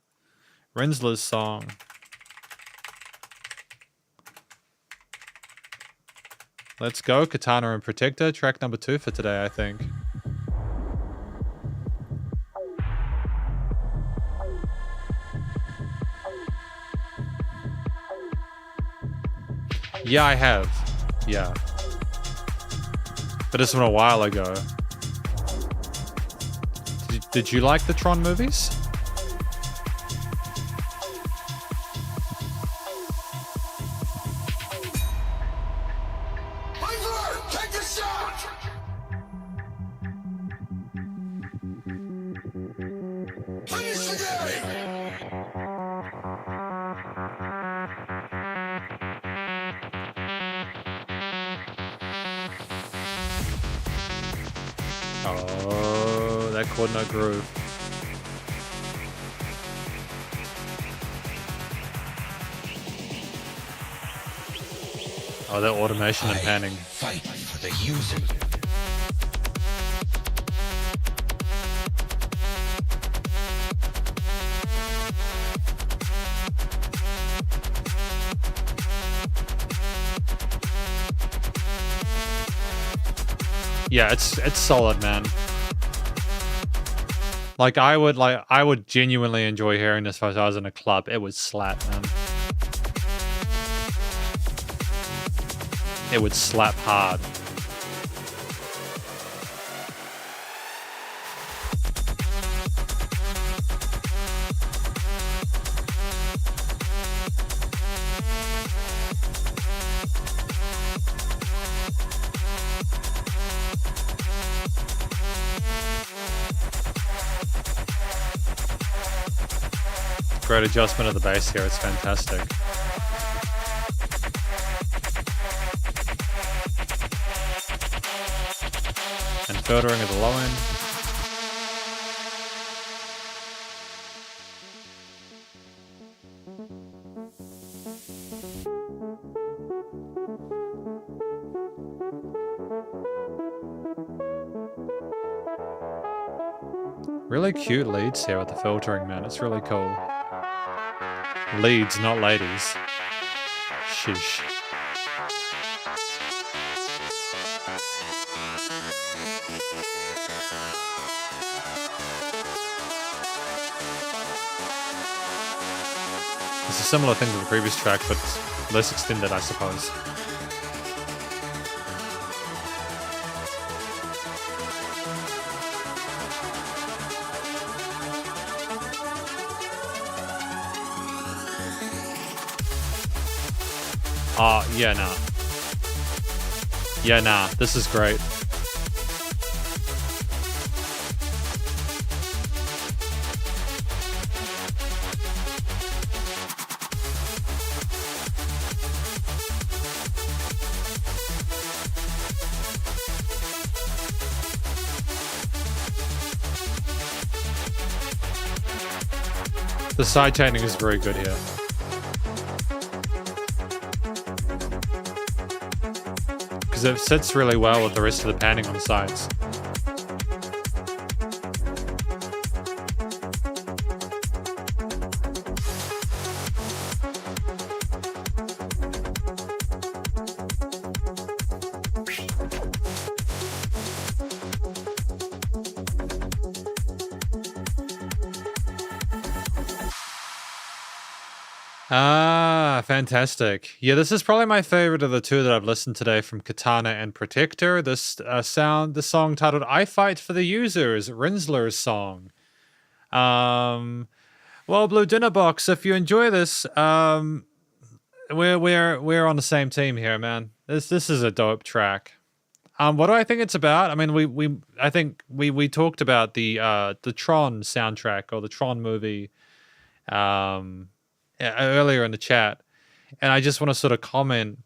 Rinsler's song. Let's go, Katana and Protector. Track number 2 for today, I think. Yeah, I have. Yeah. But this one a while ago. Did you like the Tron movies?
Take a shot! Finish the game!
Oh, that chord note groove. Oh, that automation and panning.
Fight for the user.
Yeah, it's solid, man. Like I would genuinely enjoy hearing this if I was in a club. It would slap, man. It would slap hard. Great adjustment of the bass here, it's fantastic. And filtering at the low end. Really cute leads here with the filtering, man. It's really cool. Leads, not ladies. Sheesh. It's a similar thing to the previous track, but less extended, I suppose. Yeah, nah. Yeah, nah. This is great. The side chaining is very good here. Because it sits really well with the rest of the panning on the sides. Ah, fantastic. Yeah, this is probably my favorite of the two that I've listened today from Katana and Protector. This song titled I Fight for the Users, Rinsler's song. Well, Blue Dinner Box, if you enjoy this, we're on the same team here, man. This is a dope track. What do I think it's about? I mean, I think we talked about the Tron soundtrack or the Tron movie earlier in the chat, and I just want to sort of comment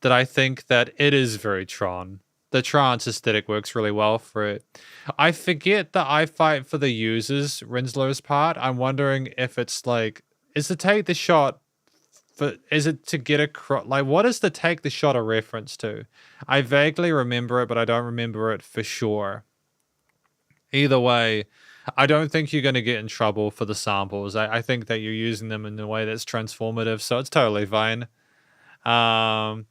that I think that it is very Tron. The trance aesthetic works really well for it. I forget the I Fight for the Users Rinsler's part. I'm wondering if it's like, is it take the shot for, is it to get across, like what is the take the shot a reference to? I vaguely remember it, but I don't remember it for sure. Either way, I don't think you're going to get in trouble for the samples. I think that you're using them in a way that's transformative, so it's totally fine. Um,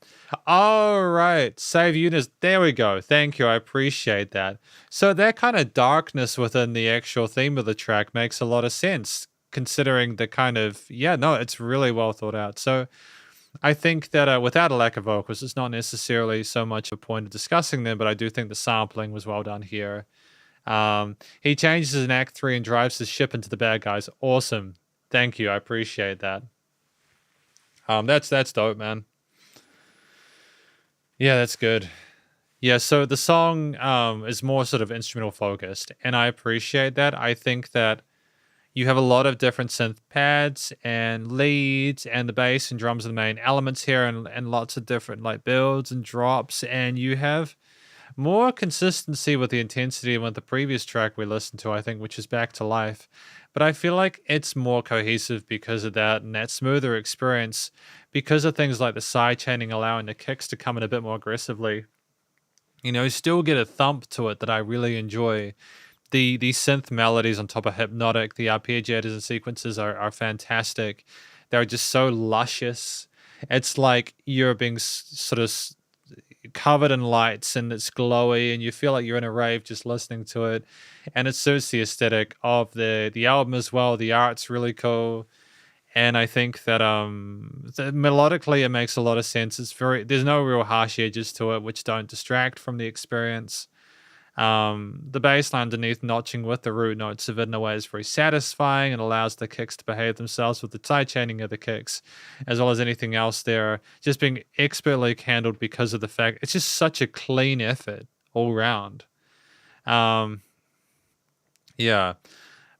all right, save units. There we go. Thank you. I appreciate that. So that kind of darkness within the actual theme of the track makes a lot of sense, considering the kind of yeah. No, it's really well thought out. So I think that without a lack of vocals, it's not necessarily so much a point of discussing them, but I do think the sampling was well done here. He changes in Act 3 and drives his ship into the bad guys. Awesome. Thank you. I appreciate that. That's dope, man. Yeah, that's good. Yeah, so the song is more sort of instrumental focused, and I appreciate that. I think that you have a lot of different synth pads and leads, and the bass and drums are the main elements here, and lots of different like builds and drops, and you have more consistency with the intensity than with the previous track we listened to, I think, which is Back to Life. But I feel like it's more cohesive because of that and that smoother experience because of things like the side chaining allowing the kicks to come in a bit more aggressively. You know, still get a thump to it that I really enjoy. The synth melodies on top of Hypnotic, the arpeggiators and sequences are fantastic. They're just so luscious. It's like you're being sort of covered in lights and it's glowy and you feel like you're in a rave just listening to it, and it suits the aesthetic of the album as well. The art's really cool, and I think that melodically it makes a lot of sense. There's no real harsh edges to it which don't distract from the experience. The bass line underneath notching with the root notes of it in a way is very satisfying and allows the kicks to behave themselves with the side chaining of the kicks, as well as anything else there, just being expertly handled because of the fact it's just such a clean effort all round. Yeah,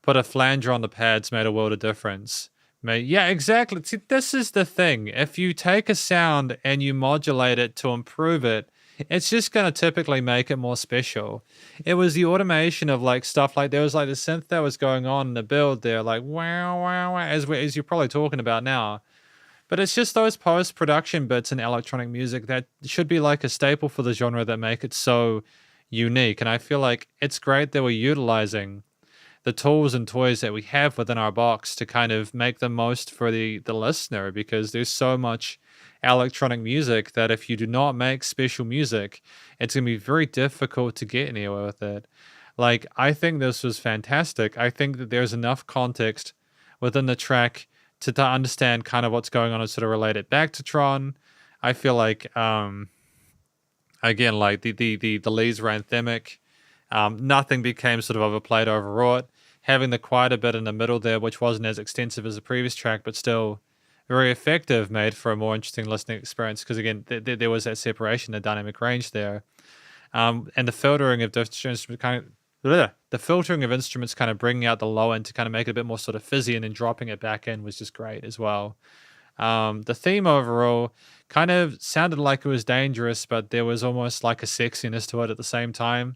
put a flanger on the pads made a world of difference. Yeah, exactly. See, this is the thing. If you take a sound and you modulate it to improve it, it's just going to typically make it more special. It was the automation of like stuff like there was like the synth that was going on in the build there, like wow, wow, wow, as you're probably talking about now. But it's just those post-production bits in electronic music that should be like a staple for the genre that make it so unique. And I feel like it's great that we're utilizing the tools and toys that we have within our box to kind of make the most for the listener, because there's so much electronic music that if you do not make special music, it's going to be very difficult to get anywhere with it. Like, I think this was fantastic. I think that there's enough context within the track to understand kind of what's going on and sort of relate it back to Tron. I feel like, again, like the leads were anthemic. Nothing became sort of overplayed, overwrought. Having the quieter bit in the middle there, which wasn't as extensive as the previous track, but still very effective, made for a more interesting listening experience. Because again, there was that separation, the dynamic range there, and the filtering of instruments kind of bringing out the low end to kind of make it a bit more sort of fizzy, and then dropping it back in was just great as well. The theme overall kind of sounded like it was dangerous, but there was almost like a sexiness to it at the same time.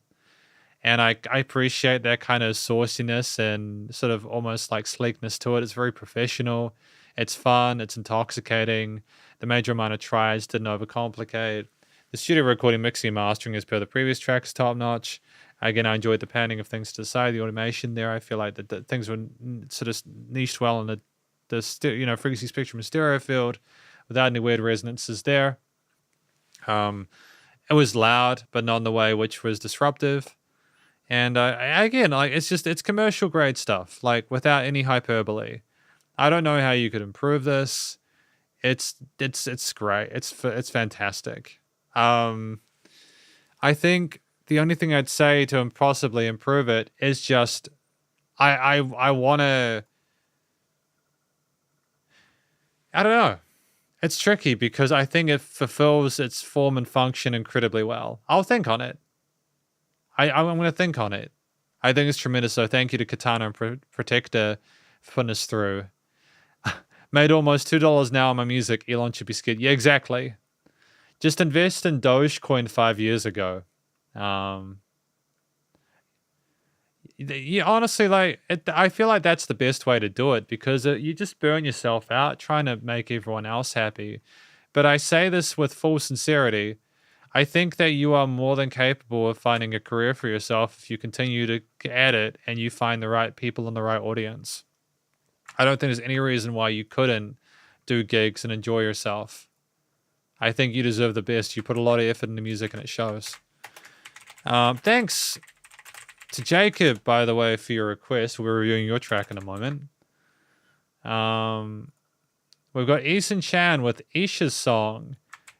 And I appreciate that kind of sauciness and sort of almost like sleekness to it. It's very professional. It's fun. It's intoxicating. The major minor tries didn't overcomplicate. The studio recording, mixing, and mastering as per the previous track is top notch. Again, I enjoyed the panning of things to the side, the automation there. I feel like the things were sort of niched well in the frequency spectrum and stereo field without any weird resonances there. It was loud, but not in the way which was disruptive. And again, like it's commercial grade stuff, like without any hyperbole. I don't know how you could improve this. It's great. It's fantastic. I think the only thing I'd say to possibly improve it is just I want to. I don't know. It's tricky because I think it fulfills its form and function incredibly well. I'll think on it. I'm going to think on it. I think it's tremendous. So thank you to Katana and Protector for putting us through. Made almost $2 now on my music. Elon should be scared. Yeah, exactly. Just invest in Dogecoin 5 years ago. Honestly, I feel like that's the best way to do it, because you just burn yourself out trying to make everyone else happy. But I say this with full sincerity. I think that you are more than capable of finding a career for yourself if you continue to at it and you find the right people and the right audience. I don't think there's any reason why you couldn't do gigs and enjoy yourself. I think you deserve the best. You put a lot of effort into music and it shows. Thanks to Jacob, by the way, for your request. We're reviewing your track in a moment. We've got Eason Chan with Isha's song.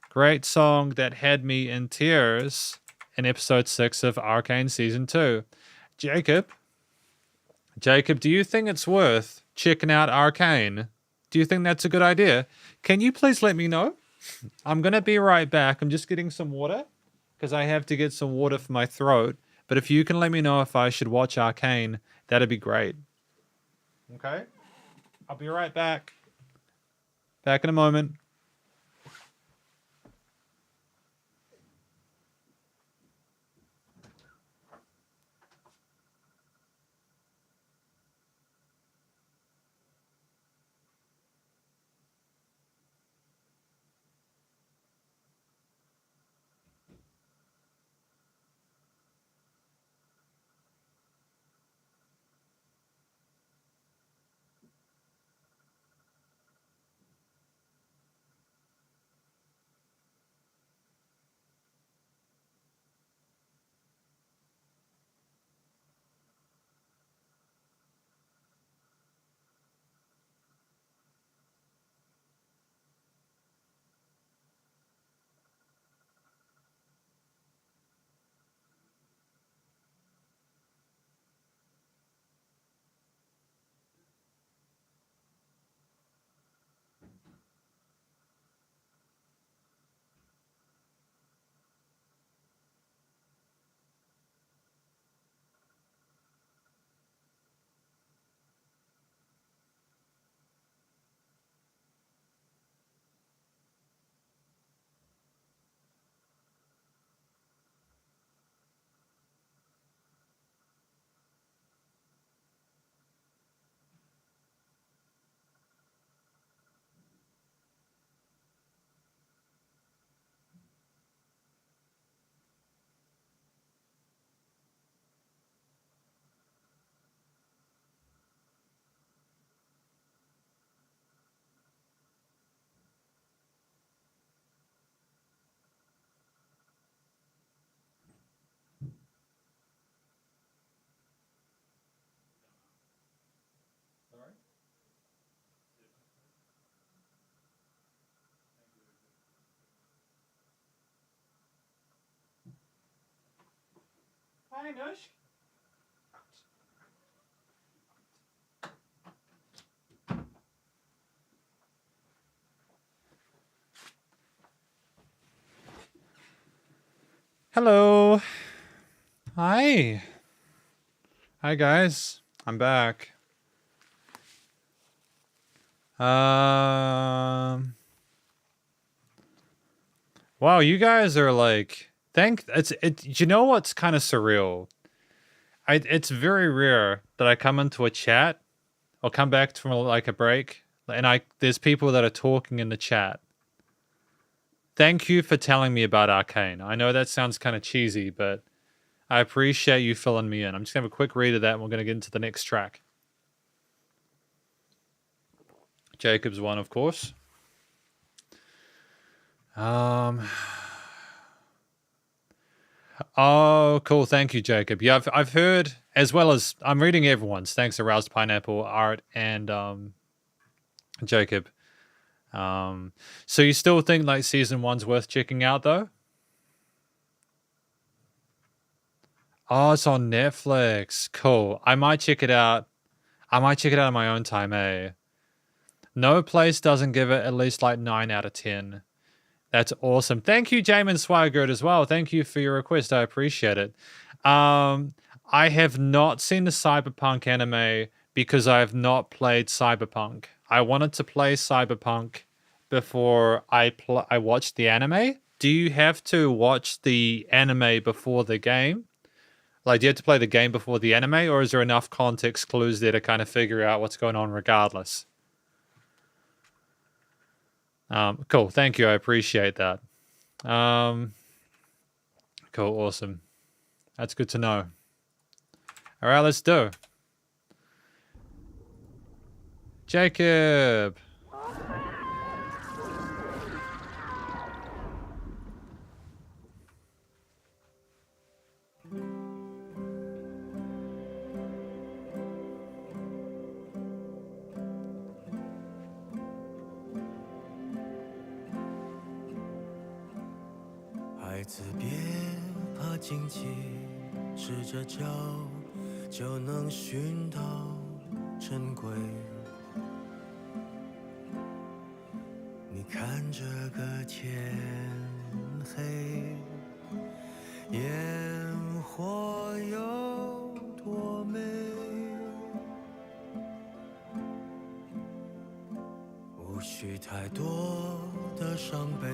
Great song that had me in tears in episode 6 of Arcane Season 2. Jacob, do you think it's worth checking out Arcane? Do you think that's a good idea? Can you please let me know? I'm going to be right back. I'm just getting some water because I have to get some water for my throat. But if you can let me know if I should watch Arcane, that'd be great. Okay? I'll be right back. Back in a moment. Hi, Nush. Hello. Hi. Hi, guys. I'm back. Wow, you guys are like, you know what's kind of surreal? It's very rare that I come into a chat or come back from like a break and there's people that are talking in the chat. Thank you for telling me about Arcane. I know that sounds kind of cheesy, but I appreciate you filling me in. I'm just going to have a quick read of that and we're going to get into the next track. Jacob's one, of course. Oh, cool. Thank you, Jacob. Yeah, I've heard, as well as I'm reading everyone's. Thanks, Aroused Pineapple, Art, and Jacob. So you still think like season 1's worth checking out, though? Oh, it's on Netflix. Cool. I might check it out. I might check it out on my own time, eh? No place doesn't give it at least like 9 out of 10. That's awesome. Thank you, Jamin Swigert, as well. Thank you for your request. I appreciate it. I have not seen the Cyberpunk anime because I have not played Cyberpunk. I wanted to play Cyberpunk before I watched the anime. Do you have to watch the anime before the game? Like, do you have to play the game before the anime, or is there enough context clues there to kind of figure out what's going on regardless? Cool. Thank you. I appreciate that. Cool. Awesome. That's good to know. All right, let's do. Jacob.
荆棘，试着找，就能寻到珍贵。你看这个天黑，烟火有多美？无需太多的伤悲，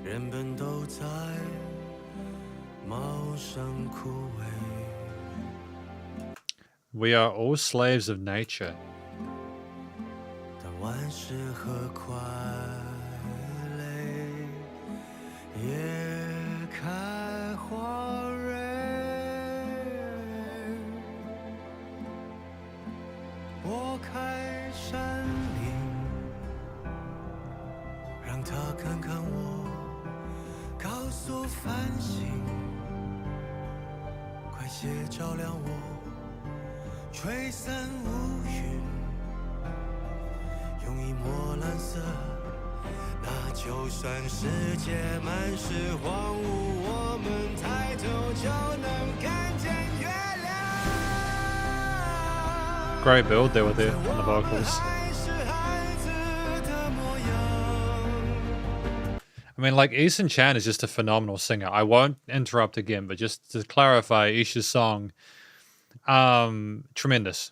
人本都在茂盛枯萎。
We are all slaves of nature.
但万事和快乐也开花蕊，拨开山岭，让它看看我，告诉繁星，快些照亮我，吹散乌云，用一抹蓝色，那就算世界满是荒芜，我们抬头就能看见月亮。
Great build there with the on the vocals.
还是孩子的模样。
I mean, like, Eason Chan is just a phenomenal singer. I won't interrupt again, but just to clarify, Isha's song, tremendous.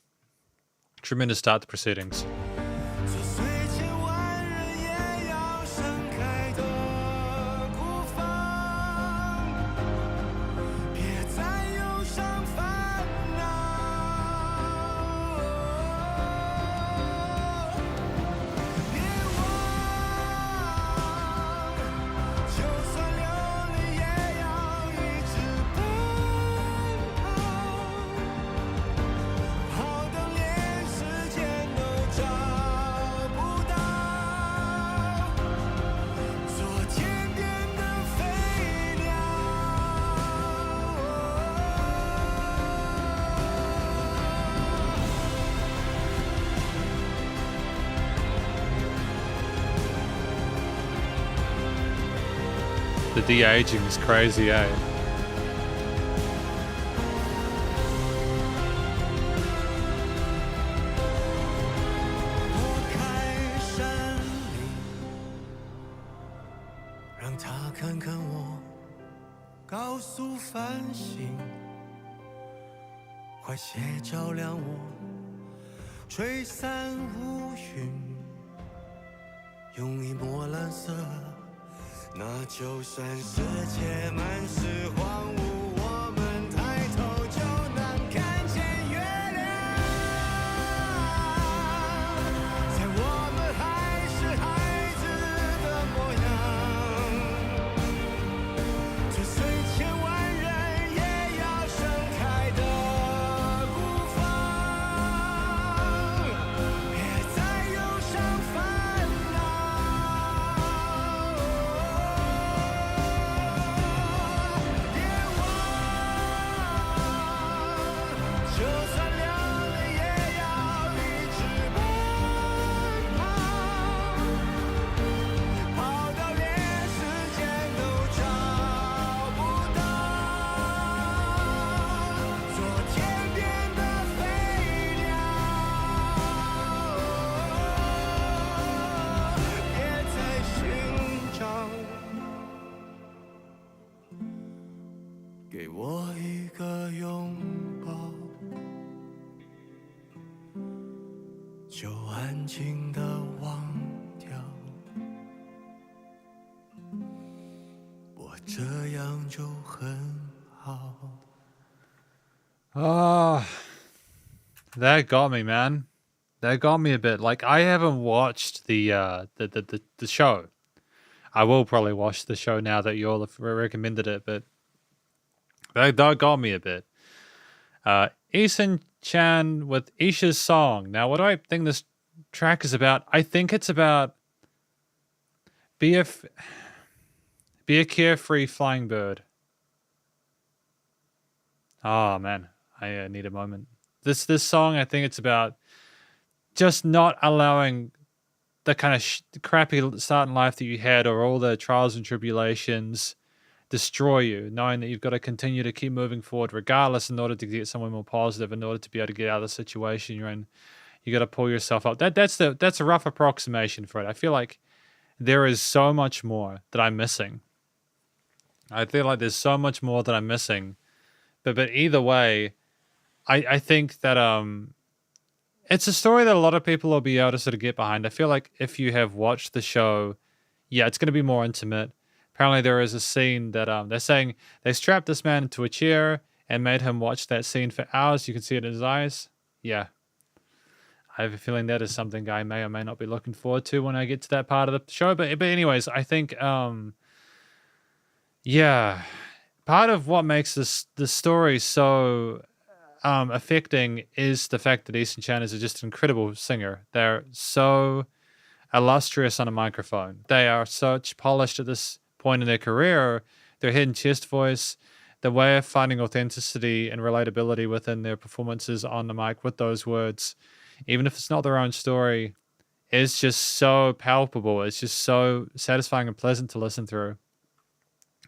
Tremendous start to proceedings.
这虽千万人也要盛开的孤芳，别再忧伤烦恼。别忘，就算流泪也要一直奔跑，跑到连时间都找不到，做天边的飞鸟。
The de-aging is crazy, eh?
拨开山岭，让他看看我，告诉繁星，快些照亮我，吹散乌云，用一抹蓝色，那就算世界满是荒芜，我们抬头就能看见月亮。在我们还是孩子的模样，这虽千万人也要盛开的孤芳，别再忧伤烦恼。别忘，就算流泪也要一直奔跑，跑到连时间都找不到，做天边的飞鸟。别再寻找，给我一个拥抱，就安静地忘掉，我这样就很好。
That got me, man. That got me a bit. Like, I haven't watched the show. I will probably watch the show now that you all have recommended it, but that got me a bit. Eason Chan with Isha's song. Now, what do I think this track is about? I think it's about be a carefree flying bird. Oh man, I need a moment. This song, I think it's about just not allowing the kind of crappy start in life that you had, or all the trials and tribulations, destroy you, knowing that you've got to continue to keep moving forward regardless in order to get somewhere more positive, in order to be able to get out of the situation you're in. You got to pull yourself up. That's a rough approximation for it. I feel like there is so much more that I'm missing. I feel like there's so much more that I'm missing. But either way, I think that it's a story that a lot of people will be able to sort of get behind. I feel like if you have watched the show, yeah, it's going to be more intimate. Apparently there is a scene that they're saying they strapped this man into a chair and made him watch that scene for hours. You can see it in his eyes. Yeah. I have a feeling that is something I may or may not be looking forward to when I get to that part of the show. But anyways, I think, yeah, part of what makes the story so affecting is the fact that Eastern Chanders are just an incredible singer. They're so illustrious on a microphone. They are such polished at this point in their career. Their hidden chest voice, the way of finding authenticity and relatability within their performances on the mic with those words, even if it's not their own story, is just so palpable. It's just so satisfying and pleasant to listen through.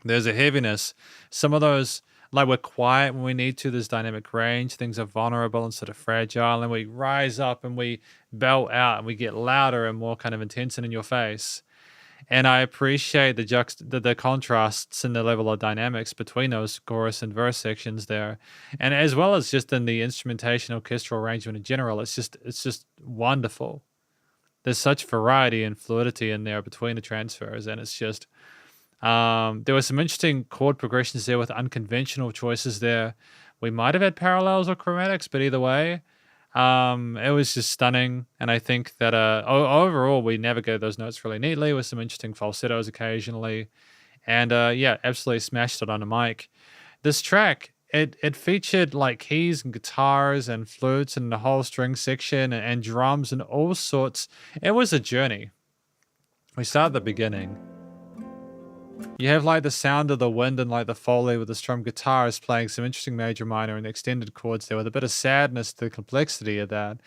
There's a heaviness. Some of those, like, we're quiet when we need to. There's dynamic range. Things are vulnerable instead of fragile. And we rise up and we belt out and we get louder and more kind of intense and in your face. And I appreciate the contrasts in the level of dynamics between those chorus and verse sections there. And as well as just in the instrumentation, orchestral arrangement in general, it's just wonderful. There's such variety and fluidity in there between the transfers. And it's just, there were some interesting chord progressions there with unconventional choices there. We might have had parallels or chromatics, but either way, it was just stunning. And I think that overall, we navigated those notes really neatly with some interesting falsettos occasionally. And yeah, absolutely smashed it on the mic. This track, it featured like keys and guitars and flutes and the whole string section and drums and all sorts. It was a journey. We start at the beginning. You have like the sound of the wind and like the foley with the strum guitars playing some interesting major, minor, and extended chords there with a bit of sadness to the complexity of that.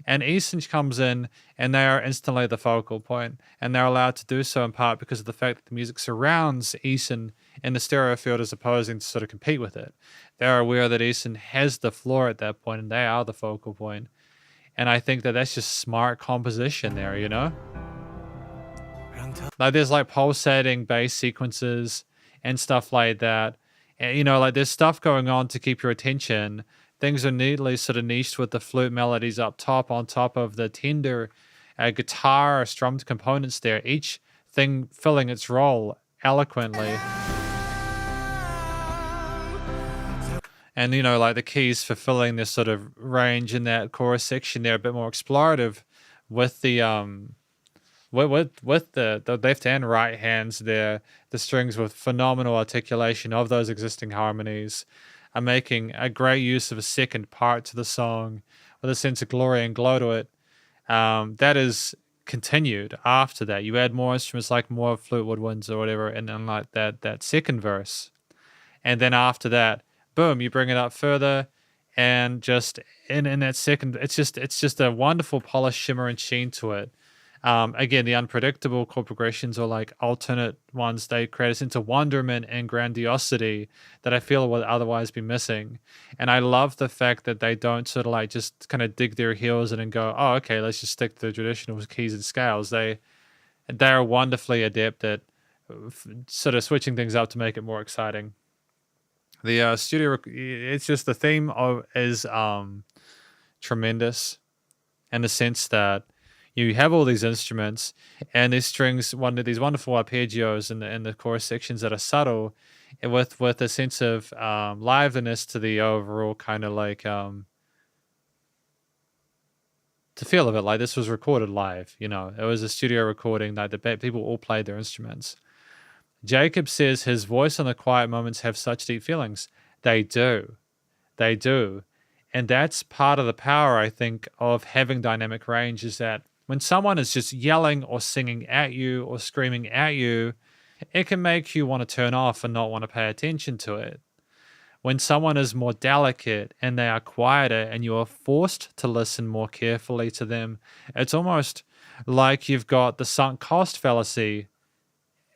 And Easton comes in and they are instantly the focal point, and they're allowed to do so in part because of the fact that the music surrounds Easton and the stereo field is opposing to sort of compete with it. They're aware that Easton has the floor at that point and they are the focal point. And I think that that's just smart composition there, you know? Like there's like pulsating bass sequences and stuff like that. And, you know, like there's stuff going on to keep your attention. Things are neatly sort of niched with the flute melodies up top on top of the tender guitar or strummed components there. Each thing filling its role eloquently. And, you know, like the keys fulfilling this sort of range in that chorus section there, a bit more explorative with the with the left and right hands there, the strings with phenomenal articulation of those existing harmonies are making a great use of a second part to the song with a sense of glory and glow to it. That is continued after that. You add more instruments like more flute woodwinds or whatever, and then like that second verse. And then after that, boom, you bring it up further, and just in that second, it's just a wonderful polished shimmer and sheen to it. Again, the unpredictable chord progressions or like alternate ones, they create a sense of wonderment and grandiosity that I feel would otherwise be missing. And I love the fact that they don't sort of like just kind of dig their heels in and go, oh, okay, let's just stick to the traditional keys and scales. They are wonderfully adept at sort of switching things up to make it more exciting. The studio, it's just the theme is tremendous in the sense that you have all these instruments and these strings, these wonderful arpeggios in the chorus sections that are subtle, and with a sense of liveliness to the overall kind of like to feel of it. Like this was recorded live, you know, it was a studio recording. Like the people all played their instruments. Jacob says his voice on the quiet moments have such deep feelings. They do. And that's part of the power, I think, of having dynamic range, is that when someone is just yelling or singing at you or screaming at you, it can make you want to turn off and not want to pay attention to it. When someone is more delicate and they are quieter and you are forced to listen more carefully to them, it's almost like you've got the sunk cost fallacy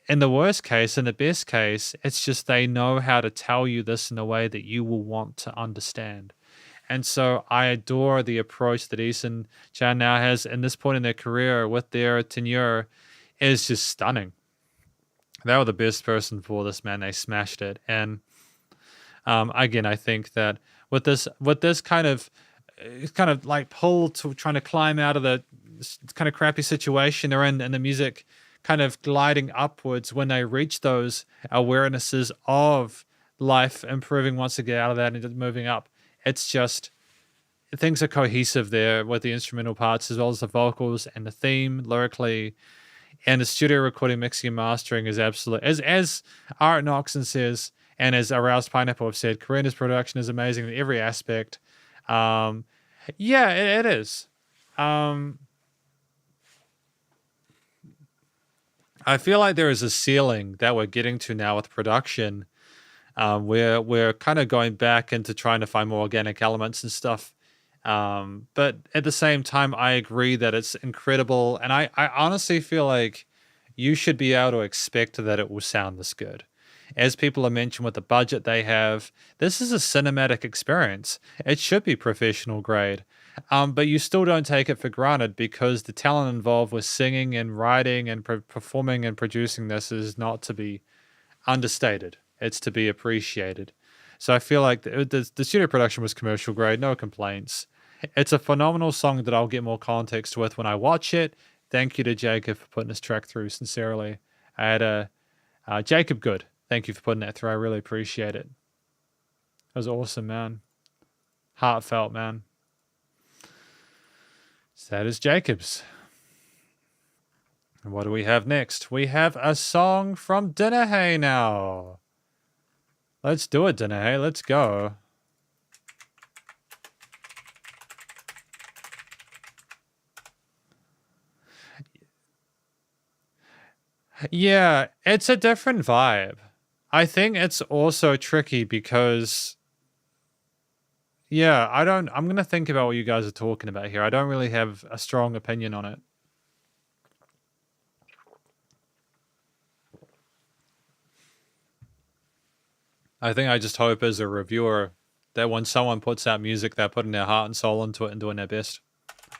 in the worst case, in the best case, it's just they know how to tell you this in a way that you will want to understand. And so I adore the approach that Eason Chan now has in this point in their career with their tenure is just stunning. They were the best person for this, man. They smashed it. And again, I think that with this kind of like pull to trying to climb out of the kind of crappy situation they're in, and the music kind of gliding upwards when they reach those awarenesses of life improving once they get out of that and moving up. It's just, things are cohesive there with the instrumental parts as well as the vocals and the theme lyrically. And the studio recording, mixing, and mastering is absolutely, as Art Noxon says, and as Aroused Pineapple have said, Karina's production is amazing in every aspect. Yeah, it is. I feel like there is a ceiling that we're getting to now with production, where we're kind of going back into trying to find more organic elements and stuff. But at the same time, I agree that it's incredible. And I honestly feel like you should be able to expect that it will sound this good. As people have mentioned with the budget they have, this is a cinematic experience. It should be professional grade. But you still don't take it for granted because the talent involved with singing and writing and performing and producing this is not to be understated. It's to be appreciated. So I feel like the studio production was commercial grade, no complaints. It's a phenomenal song that I'll get more context with when I watch it. Thank you to Jacob for putting this track through, sincerely. I had Jacob Good. Thank you for putting that through. I really appreciate it. It was awesome, man. Heartfelt, man. So that is Jacob's. And what do we have next? We have a song from Dinner Hay now. Let's do it, Dinner Hay. Let's go. Yeah, it's a different vibe. I think it's also tricky because, yeah, I'm going to think about what you guys are talking about here. I don't really have a strong opinion on it. I think I just hope as a reviewer that when someone puts out music, they're putting their heart and soul into it and doing their best.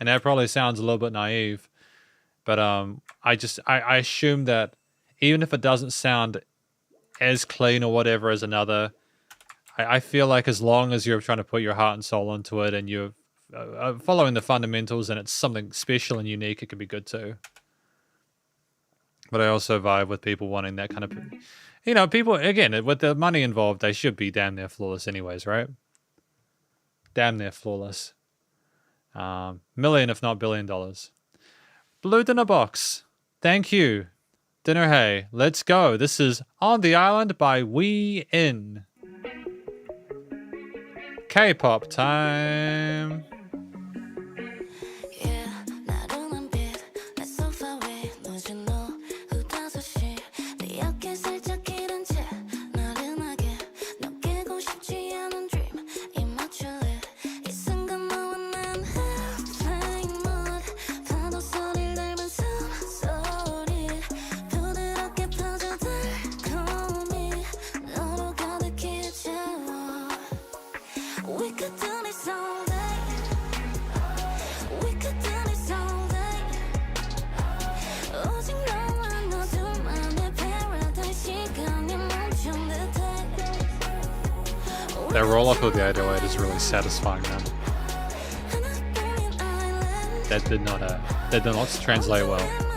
And that probably sounds a little bit naive, but I assume that even if it doesn't sound as clean or whatever as another, I feel like as long as you're trying to put your heart and soul into it and you're following the fundamentals and it's something special and unique, it can be good too. But I also vibe with people wanting that kind of, you know, people, again, with the money involved, they should be damn near flawless anyways, right? Damn near flawless. Million, if not $1 billion. Blue Dinner Box. Thank you. Dinner Hay. Let's go. This is On the Island by We In. K-pop time. That roll up of the 808 is really satisfying, man. That did not translate well.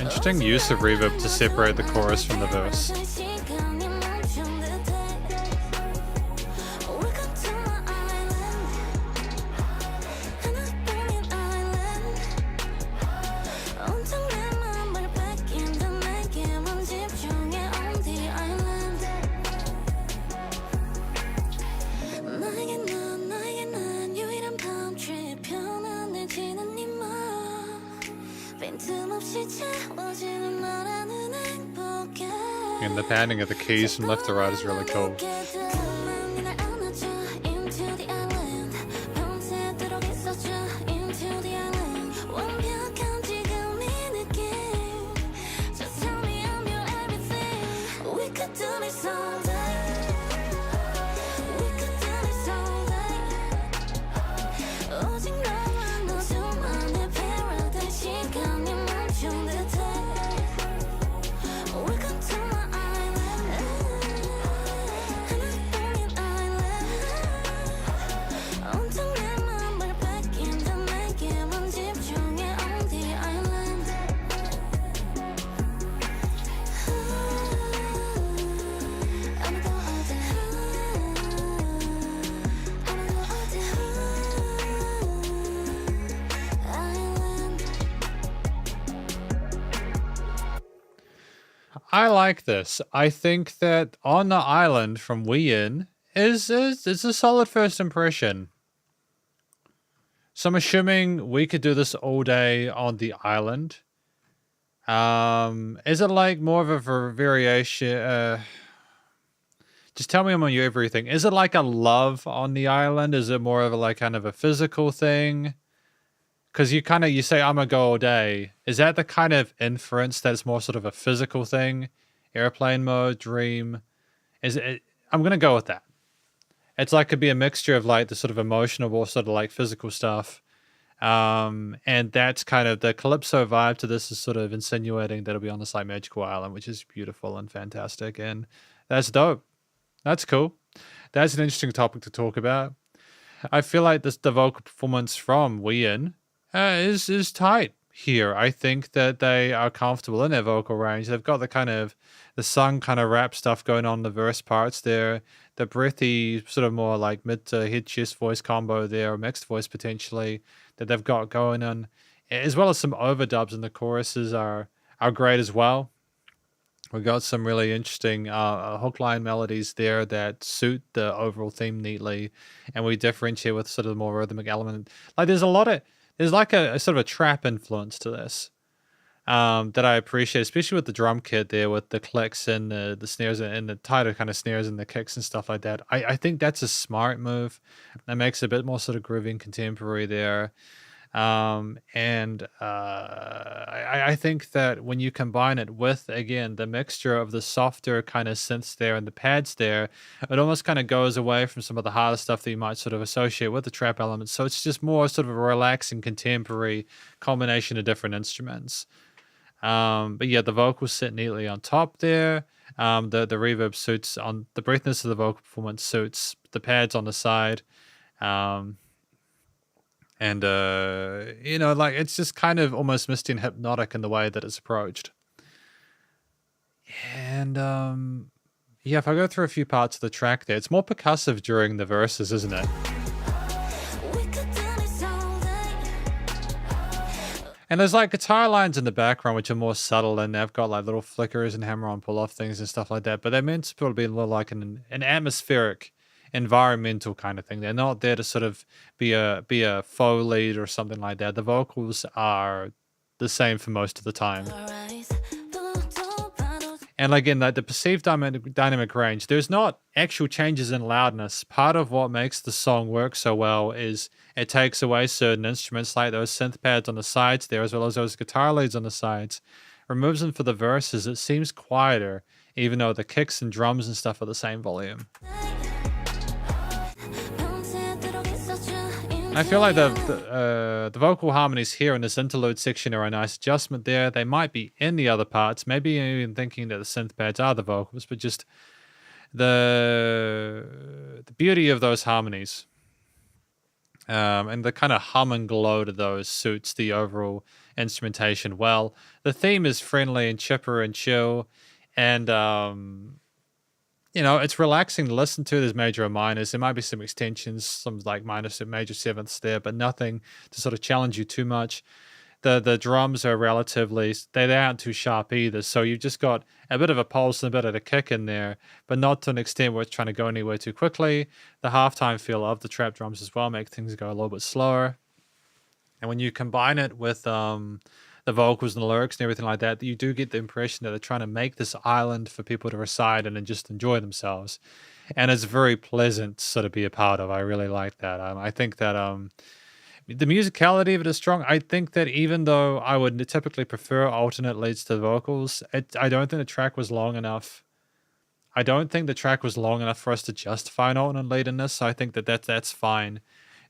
Interesting use of reverb to separate the chorus from the verse. And the panning of the keys from left to right is really cool. I like this. I think that On the Island from Wien is a solid first impression. So I'm assuming we could do this all day on the island. Is it like more of a variation? Just tell me on your everything. Is it like a love on the island? Is it more of a like kind of a physical thing? Because you say I'm gonna go all day. Is that the kind of inference that it's more sort of a physical thing? Airplane mode, dream. Is it? I'm gonna go with that. It's like could be a mixture of like the sort of emotional or sort of like physical stuff. And that's kind of the Calypso vibe to this is sort of insinuating that it'll be on this like magical island, which is beautiful and fantastic. And that's dope. That's cool. That's an interesting topic to talk about. I feel like the vocal performance from Wien is tight here. I think that they are comfortable in their vocal range. They've got the kind of the sung kind of rap stuff going on in the verse parts there. The breathy sort of more like mid to head chest voice combo there, or mixed voice potentially that they've got going on, as well as some overdubs in the choruses are great as well. We've got some really interesting hook line melodies there that suit the overall theme neatly, and we differentiate with sort of the more rhythmic element. Like there's like a sort of a trap influence to this that I appreciate, especially with the drum kit there with the clicks and the snares and the tighter kind of snares and the kicks and stuff like that. I think that's a smart move. That makes it a bit more sort of groovy and contemporary there. I think that when you combine it with, again, the mixture of the softer kind of synths there and the pads there, it almost kind of goes away from some of the harder stuff that you might sort of associate with the trap elements. So it's just more sort of a relaxing contemporary combination of different instruments. But yeah, the vocals sit neatly on top there. The reverb suits on the breathiness of the vocal performance suits the pads on the side. Like it's just kind of almost misty and hypnotic in the way that it's approached. And yeah, if I go through a few parts of the track there, it's more percussive during the verses, isn't it? And there's like guitar lines in the background which are more subtle, and they've got like little flickers and hammer-on pull-off things and stuff like that. But they're meant to be a little like an atmospheric, environmental kind of thing. They're not there to sort of be a faux lead or something like that. The vocals are the same for most of the time. And again, like the perceived dynamic range, there's not actual changes in loudness. Part of what makes the song work so well is it takes away certain instruments like those synth pads on the sides there, as well as those guitar leads on the sides, removes them for the verses. It seems quieter, even though the kicks and drums and stuff are the same volume. I feel like the vocal harmonies here in this interlude section are a nice adjustment there. They might be in the other parts, maybe even thinking that the synth pads are the vocals, but just the beauty of those harmonies and the kind of hum and glow to those suits the overall instrumentation well. The theme is friendly and chipper and chill, and it's relaxing to listen to. There's major and minors. There might be some extensions, some like minor, major sevenths there, but nothing to sort of challenge you too much. The drums are they aren't too sharp either. So you've just got a bit of a pulse and a bit of a kick in there, but not to an extent where it's trying to go anywhere too quickly. The halftime feel of the trap drums as well make things go a little bit slower. And when you combine it with the vocals and the lyrics and everything like that, you do get the impression that they're trying to make this island for people to reside in and just enjoy themselves. And it's very pleasant to sort of be a part of. I really like that. I think that the musicality of it is strong. I think that even though I would typically prefer alternate leads to the vocals, I don't think the track was long enough. I don't think the track was long enough for us to justify an alternate lead in this. So I think that that's fine.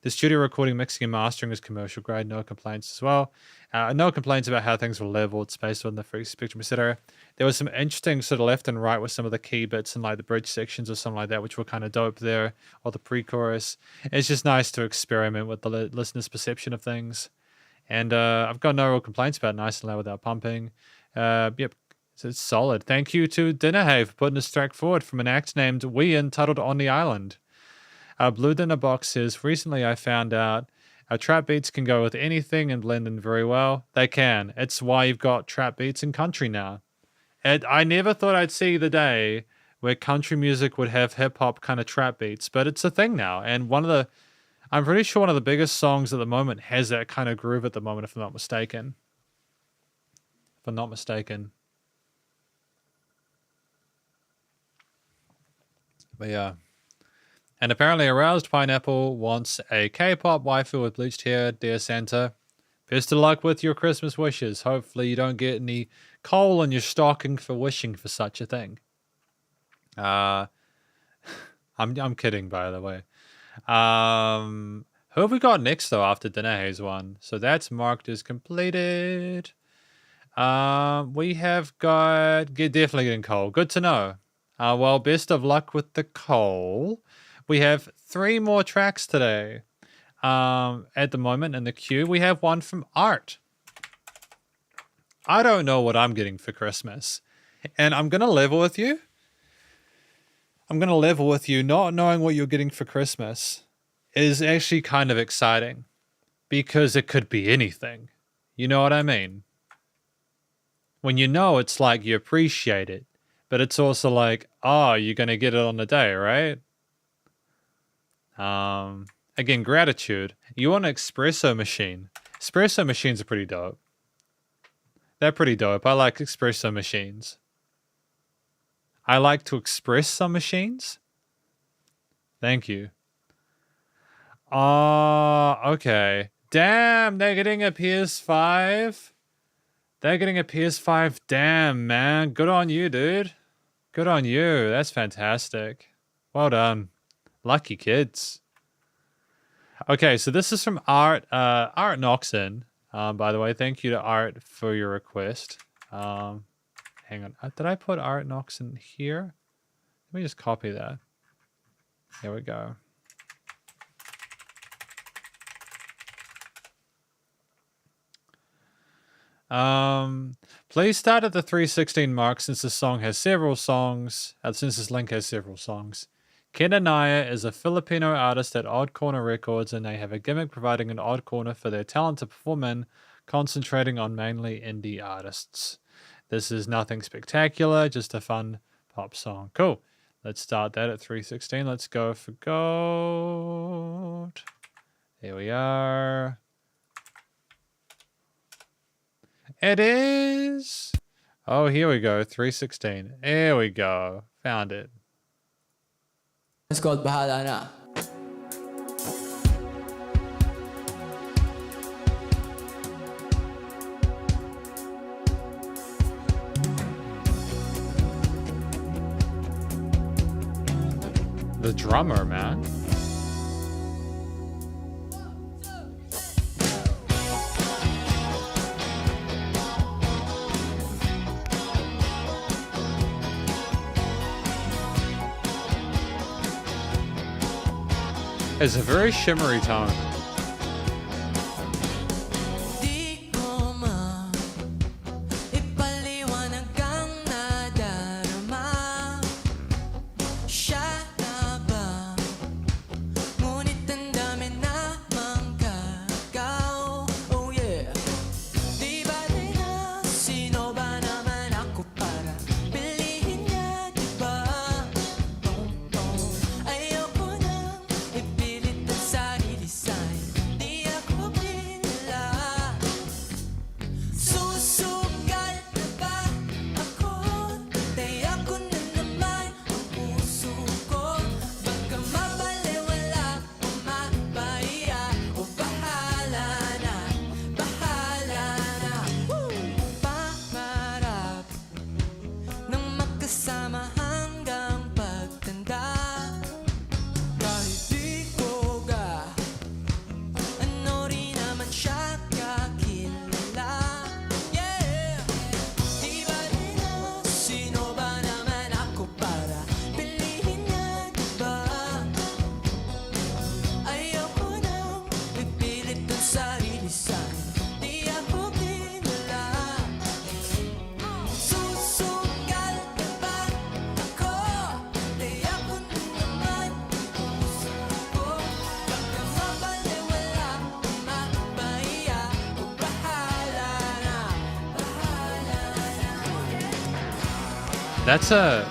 The studio recording, mixing, and mastering is commercial grade. No complaints as well. No complaints about how things were leveled, spaced on the free spectrum, etc. There was some interesting sort of left and right with some of the key bits and like the bridge sections or something like that, which were kind of dope there, or the pre-chorus. It's just nice to experiment with the listener's perception of things. And I've got no real complaints about nice and loud without pumping. Yep, so it's solid. Thank you to Dinnerhay for putting this track forward from an act named We entitled On the Island. Blue Dinner Box says, recently I found out our trap beats can go with anything and blend in very well. They can. It's why you've got trap beats in country now. And I never thought I'd see the day where country music would have hip-hop kind of trap beats, but it's a thing now. And I'm pretty sure one of the biggest songs at the moment has that kind of groove at the moment, if I'm not mistaken. But yeah. And apparently Aroused Pineapple wants a K-pop waifu with bleached hair. Dear Santa, best of luck with your Christmas wishes. Hopefully you don't get any coal in your stocking for wishing for such a thing. I'm kidding, by the way. Who have we got next, though, after Dinnerhay's one? So that's marked as completed. We have got... definitely getting coal. Good to know. Well, best of luck with the coal. We have 3 more tracks today. At the moment in the queue, we have one from Art. I don't know what I'm getting for Christmas. And I'm going to level with you. Not knowing what you're getting for Christmas is actually kind of exciting. Because it could be anything. You know what I mean? When you know, it's like you appreciate it. But it's also like, oh, you're going to get it on the day, right? Again, gratitude. You want an espresso machine. Espresso machines are pretty dope. They're pretty dope. I like espresso machines. I like to express some machines. Thank you. Okay. Damn, they're getting a PS5. Damn, man. Good on you, dude. Good on you. That's fantastic. Well done. Lucky kids. Okay, so this is from Art. Art Noxon. By the way, thank you to Art for your request. Hang on. Did I put Art Noxon here? Let me just copy that. Here we go. Please start at the 3:16 mark since this link has several songs. Ken Anaya is a Filipino artist at Odd Corner Records, and they have a gimmick providing an odd corner for their talent to perform in, concentrating on mainly indie artists. This is nothing spectacular, just a fun pop song. Cool. Let's start that at 3:16. Let's go for gold. Here we are. It is. Oh, here we go. 3:16. There we go. Found it.
It's called Bahala Na.
The drummer, man. It's a very shimmery tone.
Di ko ipaliwanag ang nadarama. Siya na ba? Ngunit ang dami namang kagaw. Oh yeah. Di ba na sino ba naman ako para pilihin niya, di ba? Ayoko nang ipilit ang sarili sa
That's a...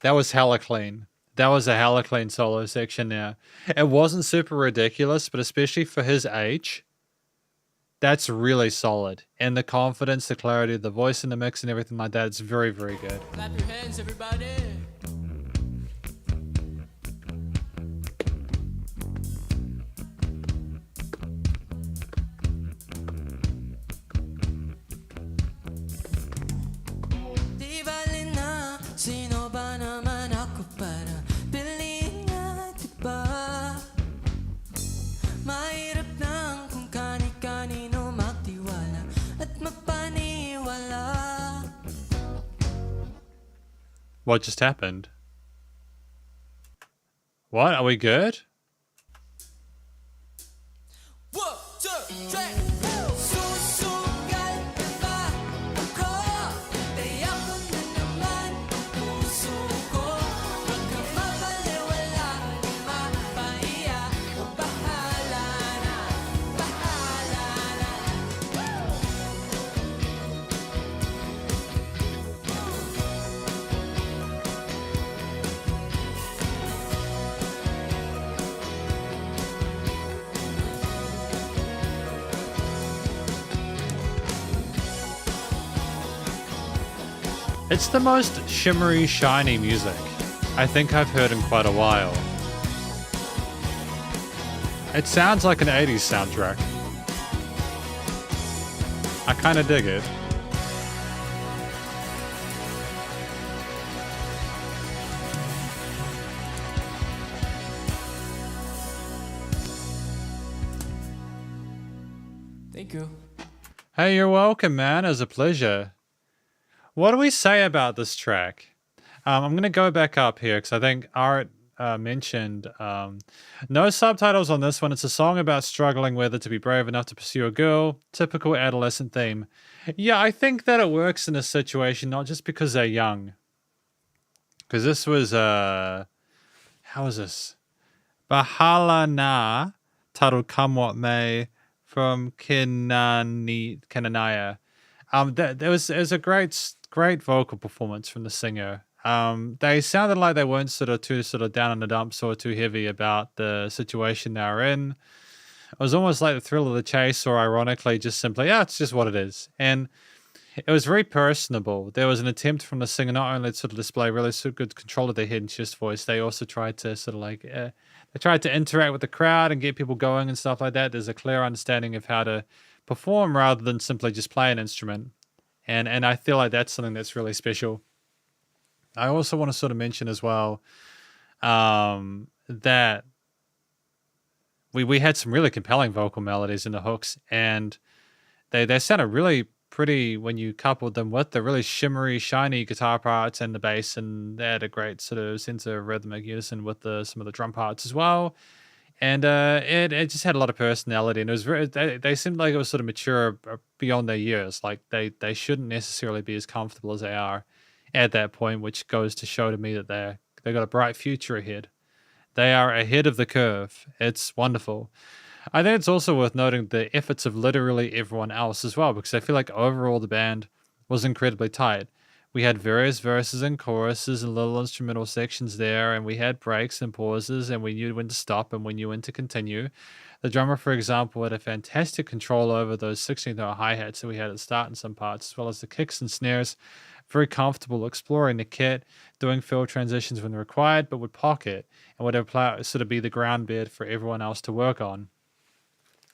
That was hella clean. That was a hella clean solo section there. It wasn't super ridiculous, but especially for his age, that's really solid. And the confidence, the clarity, the voice in the mix and everything like that, it's very, very good.
Clap your hands, everybody. Di bale na sino ba naman ako para piliin nga, diba? Mahirap lang kung kani-kanino magtiwala at mapaniwala.
What just happened? What? Are we good?
1, 2, 3. Susugal ka ba ako? Tiyak ko na naman ang puso ko. Huwag kang mabaliwala, mapahiya. O bahala na, bahala na.
It's the most shimmery, shiny music I think I've heard in quite a while. It sounds like an 80s soundtrack. I kind of dig it.
Thank you.
Hey, you're welcome, man. It was a pleasure. What do we say about this track? I'm going to go back up here because I think Art mentioned no subtitles on this one. It's a song about struggling whether to be brave enough to pursue a girl. Typical adolescent theme. Yeah, I think that it works in a situation, not just because they're young. Because this was, how was this? Bahala Na, titled Come What May, from Kananaya. There was a great vocal performance from the singer. They sounded like they weren't too down in the dumps or too heavy about the situation they were in. It was almost like the thrill of the chase, or ironically, just simply, yeah, it's just what it is. And it was very personable. There was an attempt from the singer not only to display really good control of their head and chest voice, they also tried to they tried to interact with the crowd and get people going and stuff like that. There's a clear understanding of how to perform rather than simply just play an instrument. And I feel like that's something that's really special. I also want to mention as well that we had some really compelling vocal melodies in the hooks, and they sounded really pretty when you coupled them with the really shimmery, shiny guitar parts and the bass, and they had a great sense of rhythmic unison with some of the drum parts as well. And it just had a lot of personality, and it was they seemed like it was mature beyond their years. Like they shouldn't necessarily be as comfortable as they are at that point, which goes to show to me that they got a bright future ahead. They are ahead of the curve. It's wonderful. I think it's also worth noting the efforts of literally everyone else as well, because I feel like overall the band was incredibly tight. We had various verses and choruses and little instrumental sections there, and we had breaks and pauses, and we knew when to stop and we knew when to continue. The drummer, for example, had a fantastic control over those 16th-note hi-hats that we had at the start in some parts, as well as the kicks and snares. Very comfortable exploring the kit, doing fill transitions when required, but would pocket and would be the ground bed for everyone else to work on.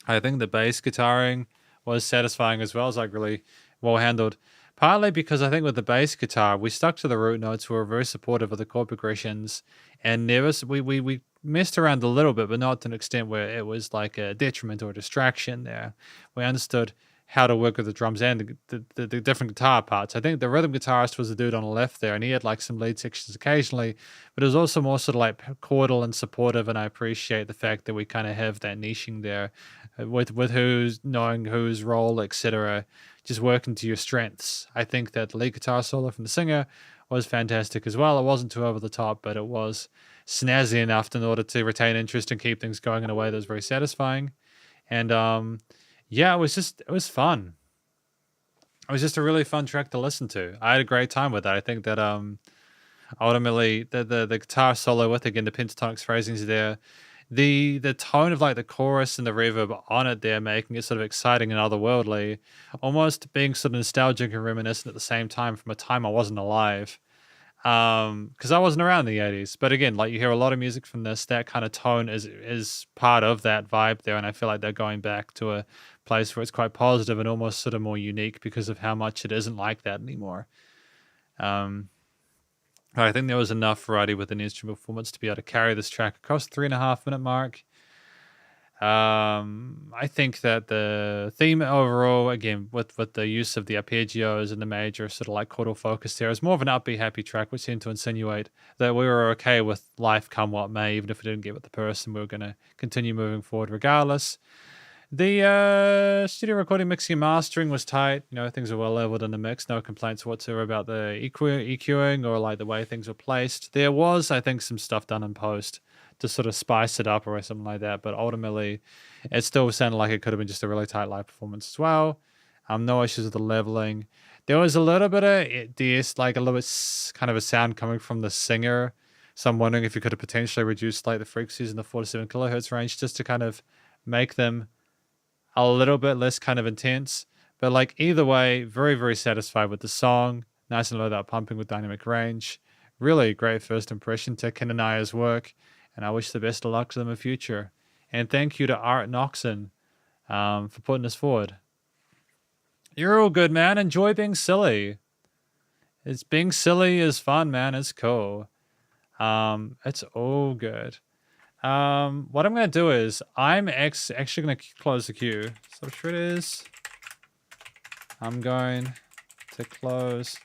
I think the bass guitaring was satisfying as well, as really well handled. Partly because I think with the bass guitar, we stuck to the root notes. We were very supportive of the chord progressions, and we messed around a little bit, but not to an extent where it was like a detriment or a distraction there. We understood how to work with the drums and the different guitar parts. I think the rhythm guitarist was the dude on the left there, and he had some lead sections occasionally, but it was also more chordal and supportive, and I appreciate the fact that we kind of have that niching there with knowing whose role, etc., just working to your strengths. I think that the lead guitar solo from the singer was fantastic as well. It wasn't too over the top, but it was snazzy enough in order to retain interest and keep things going in a way that was very satisfying. And yeah, it was fun. It was just a really fun track to listen to. I had a great time with it. I think that ultimately the guitar solo with, again, the pentatonic phrasings there, the tone of like the chorus and the reverb on it there, making it sort of exciting and otherworldly, almost being sort of nostalgic and reminiscent at the same time from a time I wasn't alive. Because I wasn't around in the 80s. But again, like you hear a lot of music from this, that kind of tone is part of that vibe there, and I feel like they're going back to a place where it's quite positive and almost sort of more unique because of how much it isn't like that anymore. I think there was enough variety with an instrument performance to be able to carry this track across the 3.5-minute mark. I think that the theme overall, again, with the use of the arpeggios and the major sort of like chordal focus there, is more of an upbeat, happy track, which seemed to insinuate that we were okay with life come what may, even if we didn't get with the person, we were going to continue moving forward regardless. The studio recording, mixing, and mastering was tight. You know, things were well leveled in the mix. No complaints whatsoever about the EQing or like the way things were placed. There was, I think, some stuff done in post to sort of spice it up or something like that. But ultimately, it still sounded like it could have been just a really tight live performance as well. No issues with the leveling. There was a little bit of like a little bit kind of a sound coming from the singer. So I'm wondering if you could have potentially reduced like the frequencies in the 4 to 7 kilohertz range just to kind of make them a little bit less kind of intense. But like either way, very, very satisfied with the song. Nice and low that pumping with dynamic range. Really great first impression to Ken and I's work. And I wish the best of luck to them in the future. And thank you to Art Noxon for putting this forward. You're all good, man. Enjoy being silly. Being silly is fun, man. It's cool. It's all good. What I'm going to do is I'm actually going to close the queue. So sure it is. I'm going to close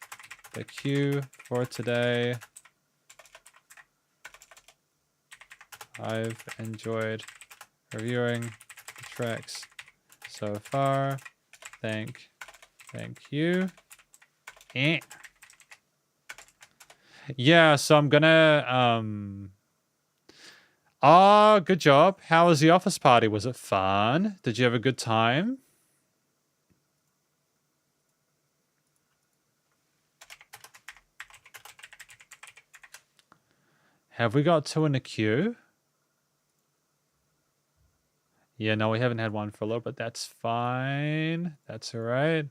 the queue for today. I've enjoyed reviewing the tracks so far. Thank you. Yeah, so I'm gonna oh, good job. How was the office party? Was it fun? Did you have a good time? Have we got 2 in the queue? Yeah, no, we haven't had one for a little bit. That's fine. That's all right.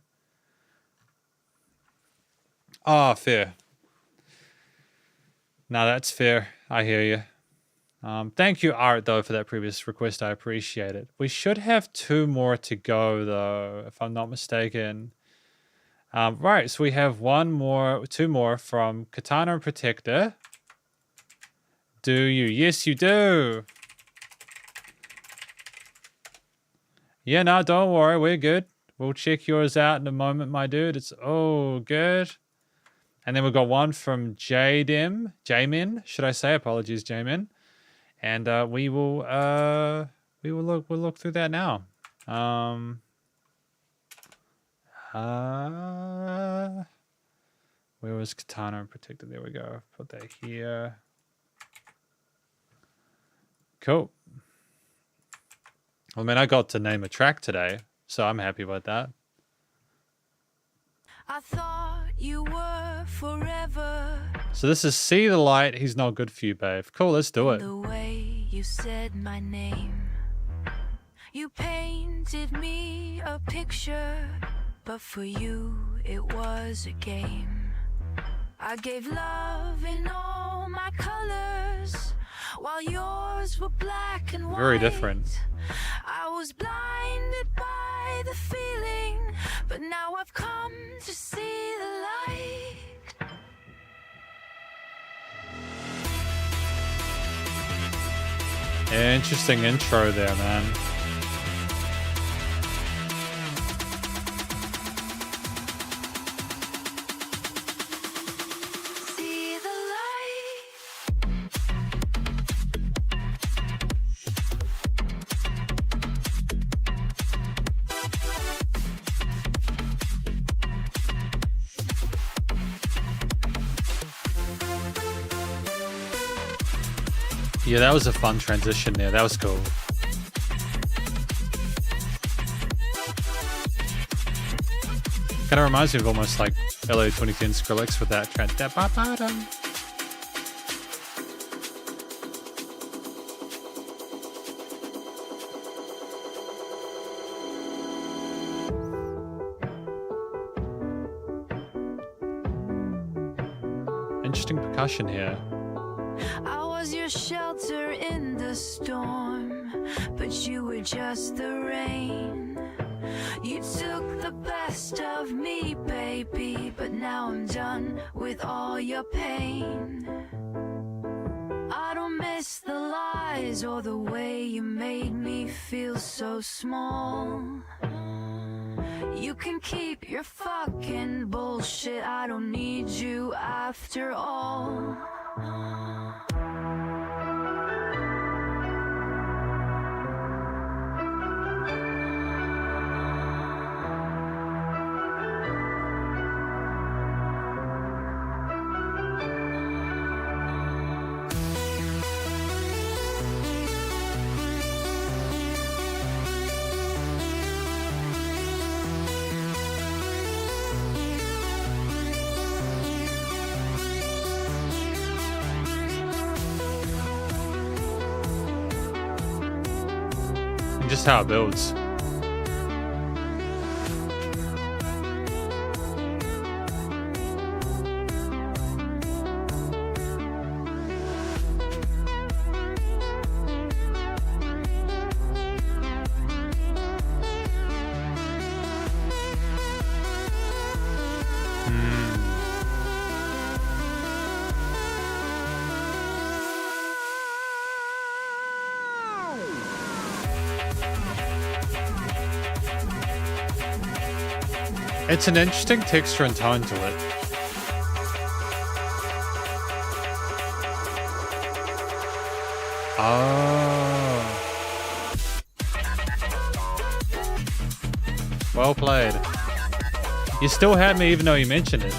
Oh, fair. No, that's fair. I hear you. Thank you, Art, though, for that previous request. I appreciate it. We should have 2 more to go, though, if I'm not mistaken. Right, so we have 2 more from Katana and Protector. Do you? Yes, you do. Yeah, no, don't worry. We're good. We'll check yours out in a moment, my dude. It's all good. And then we've got one from Jamin, should I say? Apologies, Jamin. And we'll look through that now. Where was Katana and Protector? There we go. Put that here. Cool. Well, I mean, I got to name a track today, so I'm happy about that.
I thought you were forever.
So this is See the Light, He's Not Good For You, Babe. Cool, let's do it.
The way you said my name, you painted me a picture, but for you it was a game. I gave love in all my colors, while yours were black and white.
Very different.
I was blinded by the feeling, but now I've come to see the light.
Interesting intro there, man.
See the light.
Yeah, that was a fun transition there. That was cool. Kind of reminds me of almost like early 2010 Skrillex with that trend. Interesting percussion here.
I was your shelter in the storm, but you were just the rain. You took the best of me, baby, but now I'm done with all your pain. I don't miss the lies or the way you made me feel so small. You can keep your fucking bullshit, I don't need you after all.
Just how it builds. It's an interesting texture and tone to it. Oh. Well played. You still had me even though you mentioned it.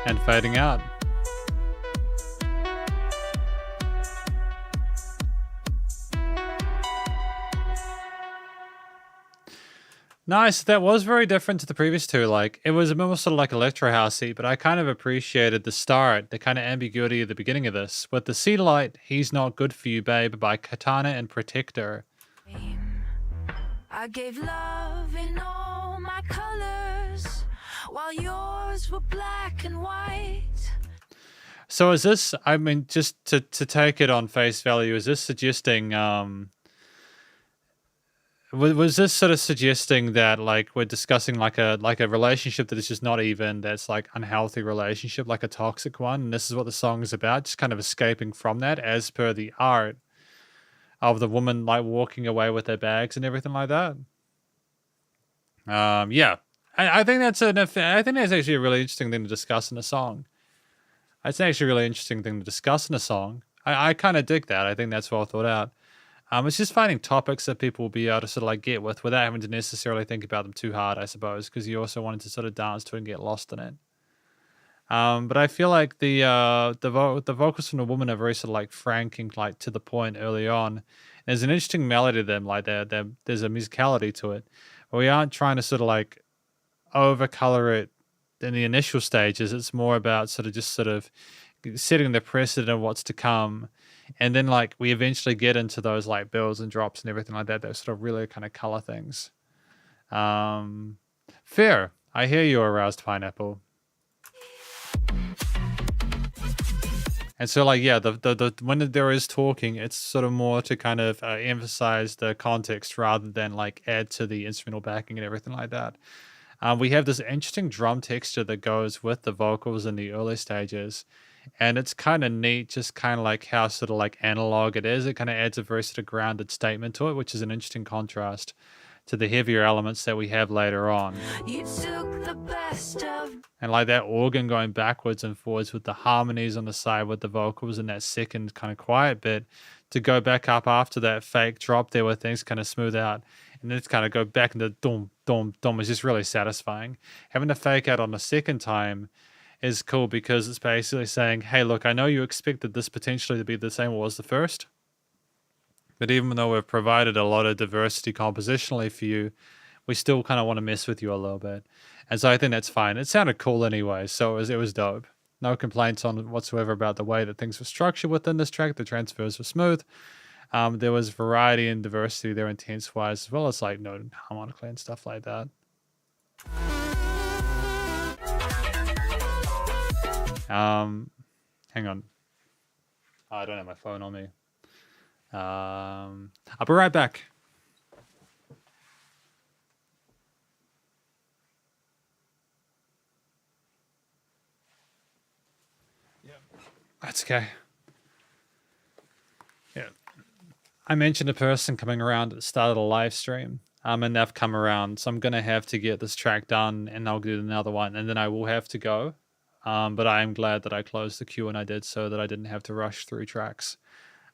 And fading out. Nice. That was very different to the previous two. Like, it was almost sort of like electro housey, but I kind of appreciated the start, the kind of ambiguity at the beginning of this. With the Sea Light, He's Not Good For You, Babe by Katana and Protector.
I gave love in all my colors, while yours were black and white.
So is this, I mean, just to take it on face value, is this suggesting, was this sort of suggesting that like we're discussing like a relationship that is just not even, that's like unhealthy relationship, like a toxic one, and this is what the song is about, just kind of escaping from that as per the art of the woman like walking away with their bags and everything like that? Yeah. I think that's actually a really interesting thing to discuss in a song. It's actually a really interesting thing to discuss in a song. I kind of dig that. I think that's well thought out. It's just finding topics that people will be able to sort of like get with without having to necessarily think about them too hard, I suppose, because you also wanted to sort of dance to it and get lost in it. But I feel like the vocals from the woman are very sort of like frank and like to the point early on. There's an interesting melody to them, like there's a musicality to it. But we aren't trying to sort of like overcolor it in the initial stages. It's more about sort of setting the precedent of what's to come. And then like we eventually get into those like builds and drops and everything like that sort of really kind of color things. Fair. I hear you, Aroused Pineapple. And so, like, yeah, the when there is talking, it's sort of more to kind of emphasize the context rather than like add to the instrumental backing and everything like that. We have this interesting drum texture that goes with the vocals in the early stages, and it's kind of neat, just kind of like how sort of like analog it is. It kind of adds a very sort of grounded statement to it, which is an interesting contrast to the heavier elements that we have later on.
You took the best of
And like that organ going backwards and forwards with the harmonies on the side with the vocals and that second kind of quiet bit to go back up after that fake drop there where things kind of smooth out. And then it's kind of go back into dum, dum, dum is just really satisfying. Having to fake out on the second time is cool because it's basically saying, hey, look, I know you expected this potentially to be the same as the first. But even though we've provided a lot of diversity compositionally for you, we still kind of want to mess with you a little bit. And so I think that's fine. It sounded cool anyway, so it was dope. No complaints on whatsoever about the way that things were structured within this track. The transfers were smooth. There was variety and diversity there intense-wise, as well as like note harmonically and stuff like that. Hang on. Oh, I don't have my phone on me. I'll be right back. That's okay. Yeah. I mentioned a person coming around at the start of the live stream. And they've come around. So I'm gonna have to get this track done and I'll do another one and then I will have to go. But I am glad that I closed the queue and I did so that I didn't have to rush through tracks.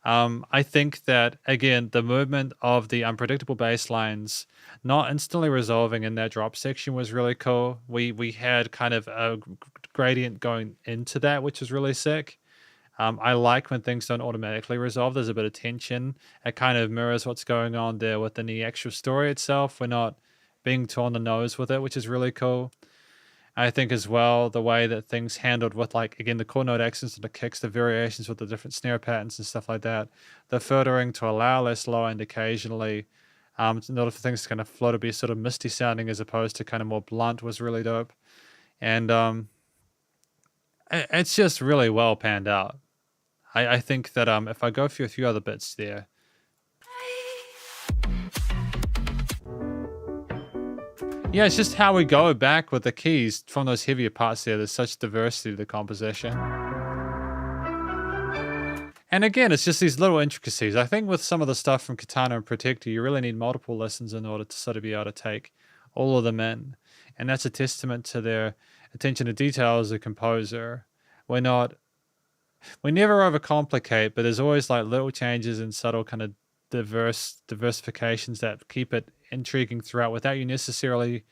I think that again, the movement of the unpredictable bass lines not instantly resolving in that drop section was really cool. We had kind of a gradient going into that, which was really sick. I like when things don't automatically resolve. There's a bit of tension. It kind of mirrors what's going on there within the actual story itself. We're not being too on the nose with it, which is really cool. I think as well, the way that things handled with like, again, the core note accents and the kicks, the variations with the different snare patterns and stuff like that, the filtering to allow less low end occasionally, in order for things to kind of flow to be sort of misty sounding as opposed to kind of more blunt was really dope. And it's just really well panned out. I think that if I go through a few other bits there. Yeah, it's just how we go back with the keys from those heavier parts there. There's such diversity to the composition. And again, it's just these little intricacies. I think with some of the stuff from Katana and Protector, you really need multiple listens in order to sort of be able to take all of them in. And that's a testament to their attention to detail as a composer. We never overcomplicate, but there's always like little changes and subtle kind of diversifications that keep it intriguing throughout without you necessarily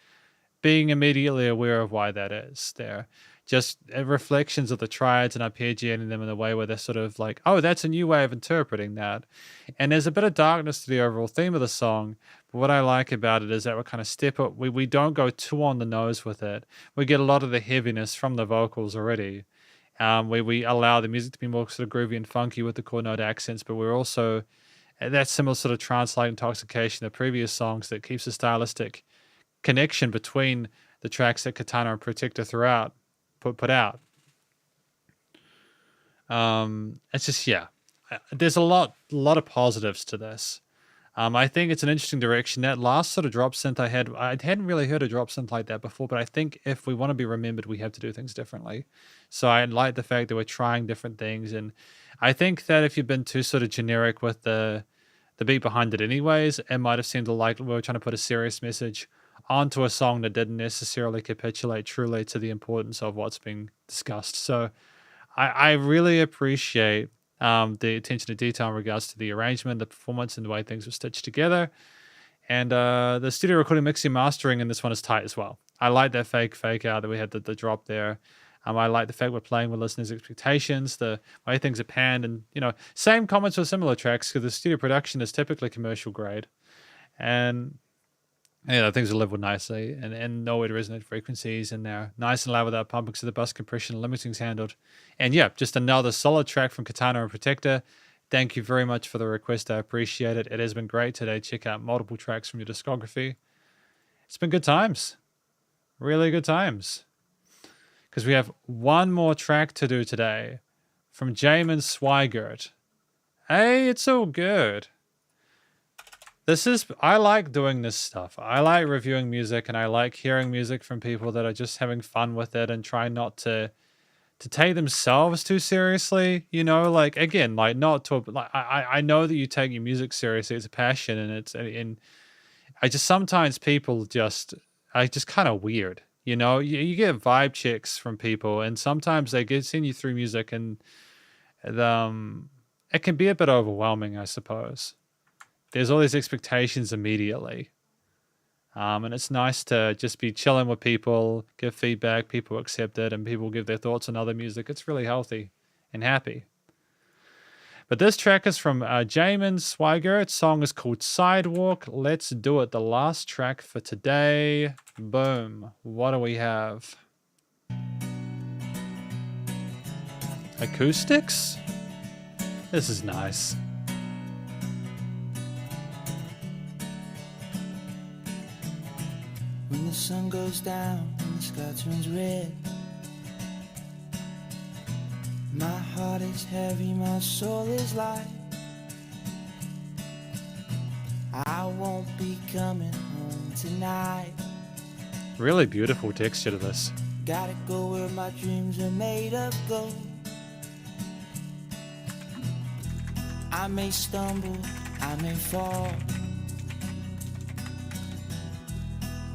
being immediately aware of why that is. They're just reflections of the triads and arpeggiating them in a way where they're sort of like, oh, that's a new way of interpreting that. And there's a bit of darkness to the overall theme of the song. But what I like about it is that we're kind of step up. We don't go too on the nose with it. We get a lot of the heaviness from the vocals already. We allow the music to be more sort of groovy and funky with the core note accents, but we're also that similar sort of trance-like intoxication of previous songs that keeps a stylistic connection between the tracks that Katana and Protector throughout put out. It's just, yeah, there's a lot of positives to this. I think it's an interesting direction. That last sort of drop synth I hadn't really heard a drop synth like that before, but I think if we want to be remembered, we have to do things differently. So I like the fact that we're trying different things. And I think that if you've been too sort of generic with the beat behind it anyways, it might have seemed like we were trying to put a serious message onto a song that didn't necessarily capitulate truly to the importance of what's being discussed. So I really appreciate the attention to detail in regards to the arrangement, the performance, and the way things were stitched together. And the studio recording, mixing, mastering in this one is tight as well. I like that fake out that we had the drop there. I like the fact we're playing with listeners' expectations, the way things are panned, and same comments with similar tracks because the studio production is typically commercial grade, and things are leveled nicely and nowhere to resonate frequencies, and they're nice and loud without pumping, so the bus compression and limiting's handled. And yeah, just another solid track from Katana and Protector. Thank you very much for the request. I appreciate it. It has been great today. Check out multiple tracks from your discography. It's been good times. Really good times. Because we have one more track to do today from Jamin Swigert. Hey, it's all good. I like doing this stuff. I like reviewing music, and I like hearing music from people that are just having fun with it and try not to take themselves too seriously, you know, like, again, like, not to, like, I know that you take your music seriously, it's a passion, and I just, sometimes people just kind of weird, you know, you get vibe checks from people, and sometimes they send you through music, and it can be a bit overwhelming, I suppose. There's all these expectations immediately. And it's nice to just be chilling with people, give feedback, people accept it, and people give their thoughts on other music. It's really healthy and happy. But this track is from Jamin Swigert. Its song is called Sidewalk. Let's do it. The last track for today. Boom. What do we have? Acoustics? This is nice.
When the sun goes down and the sky turns red, my heart is heavy, my soul is light. I won't be coming home tonight.
Really beautiful texture to this.
Gotta go where my dreams are made of gold. I may stumble, I may fall.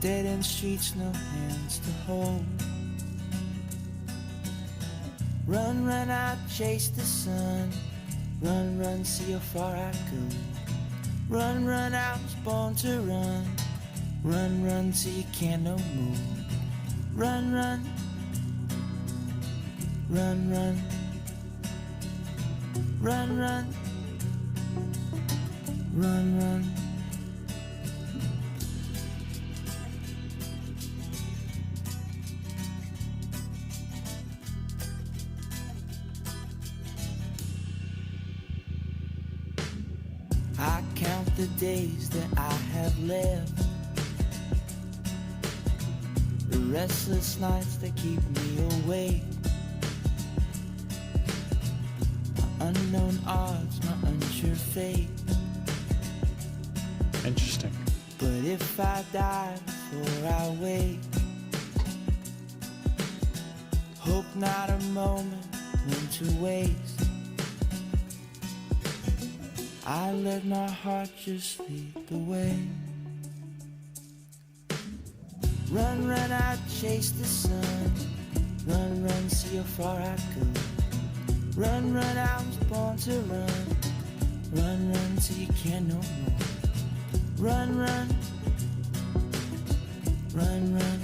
Dead end streets, no hands to hold. Run, run, I chase the sun. Run, run, see how far I go. Run, run, I was born to run. Run, run, till you can't no more. Run, run. Run, run. Run, run. Run, run. I count the days that I have left, the restless nights that keep me awake, my unknown odds, my unsure fate.
Interesting.
But if I die before I wake, hope not a moment when to waste. I let my heart just slip away. Run, run, I chase the sun. Run, run, see how far I go. Run, run, I was born to run. Run, run, till you can't no more. Run, run. Run, run.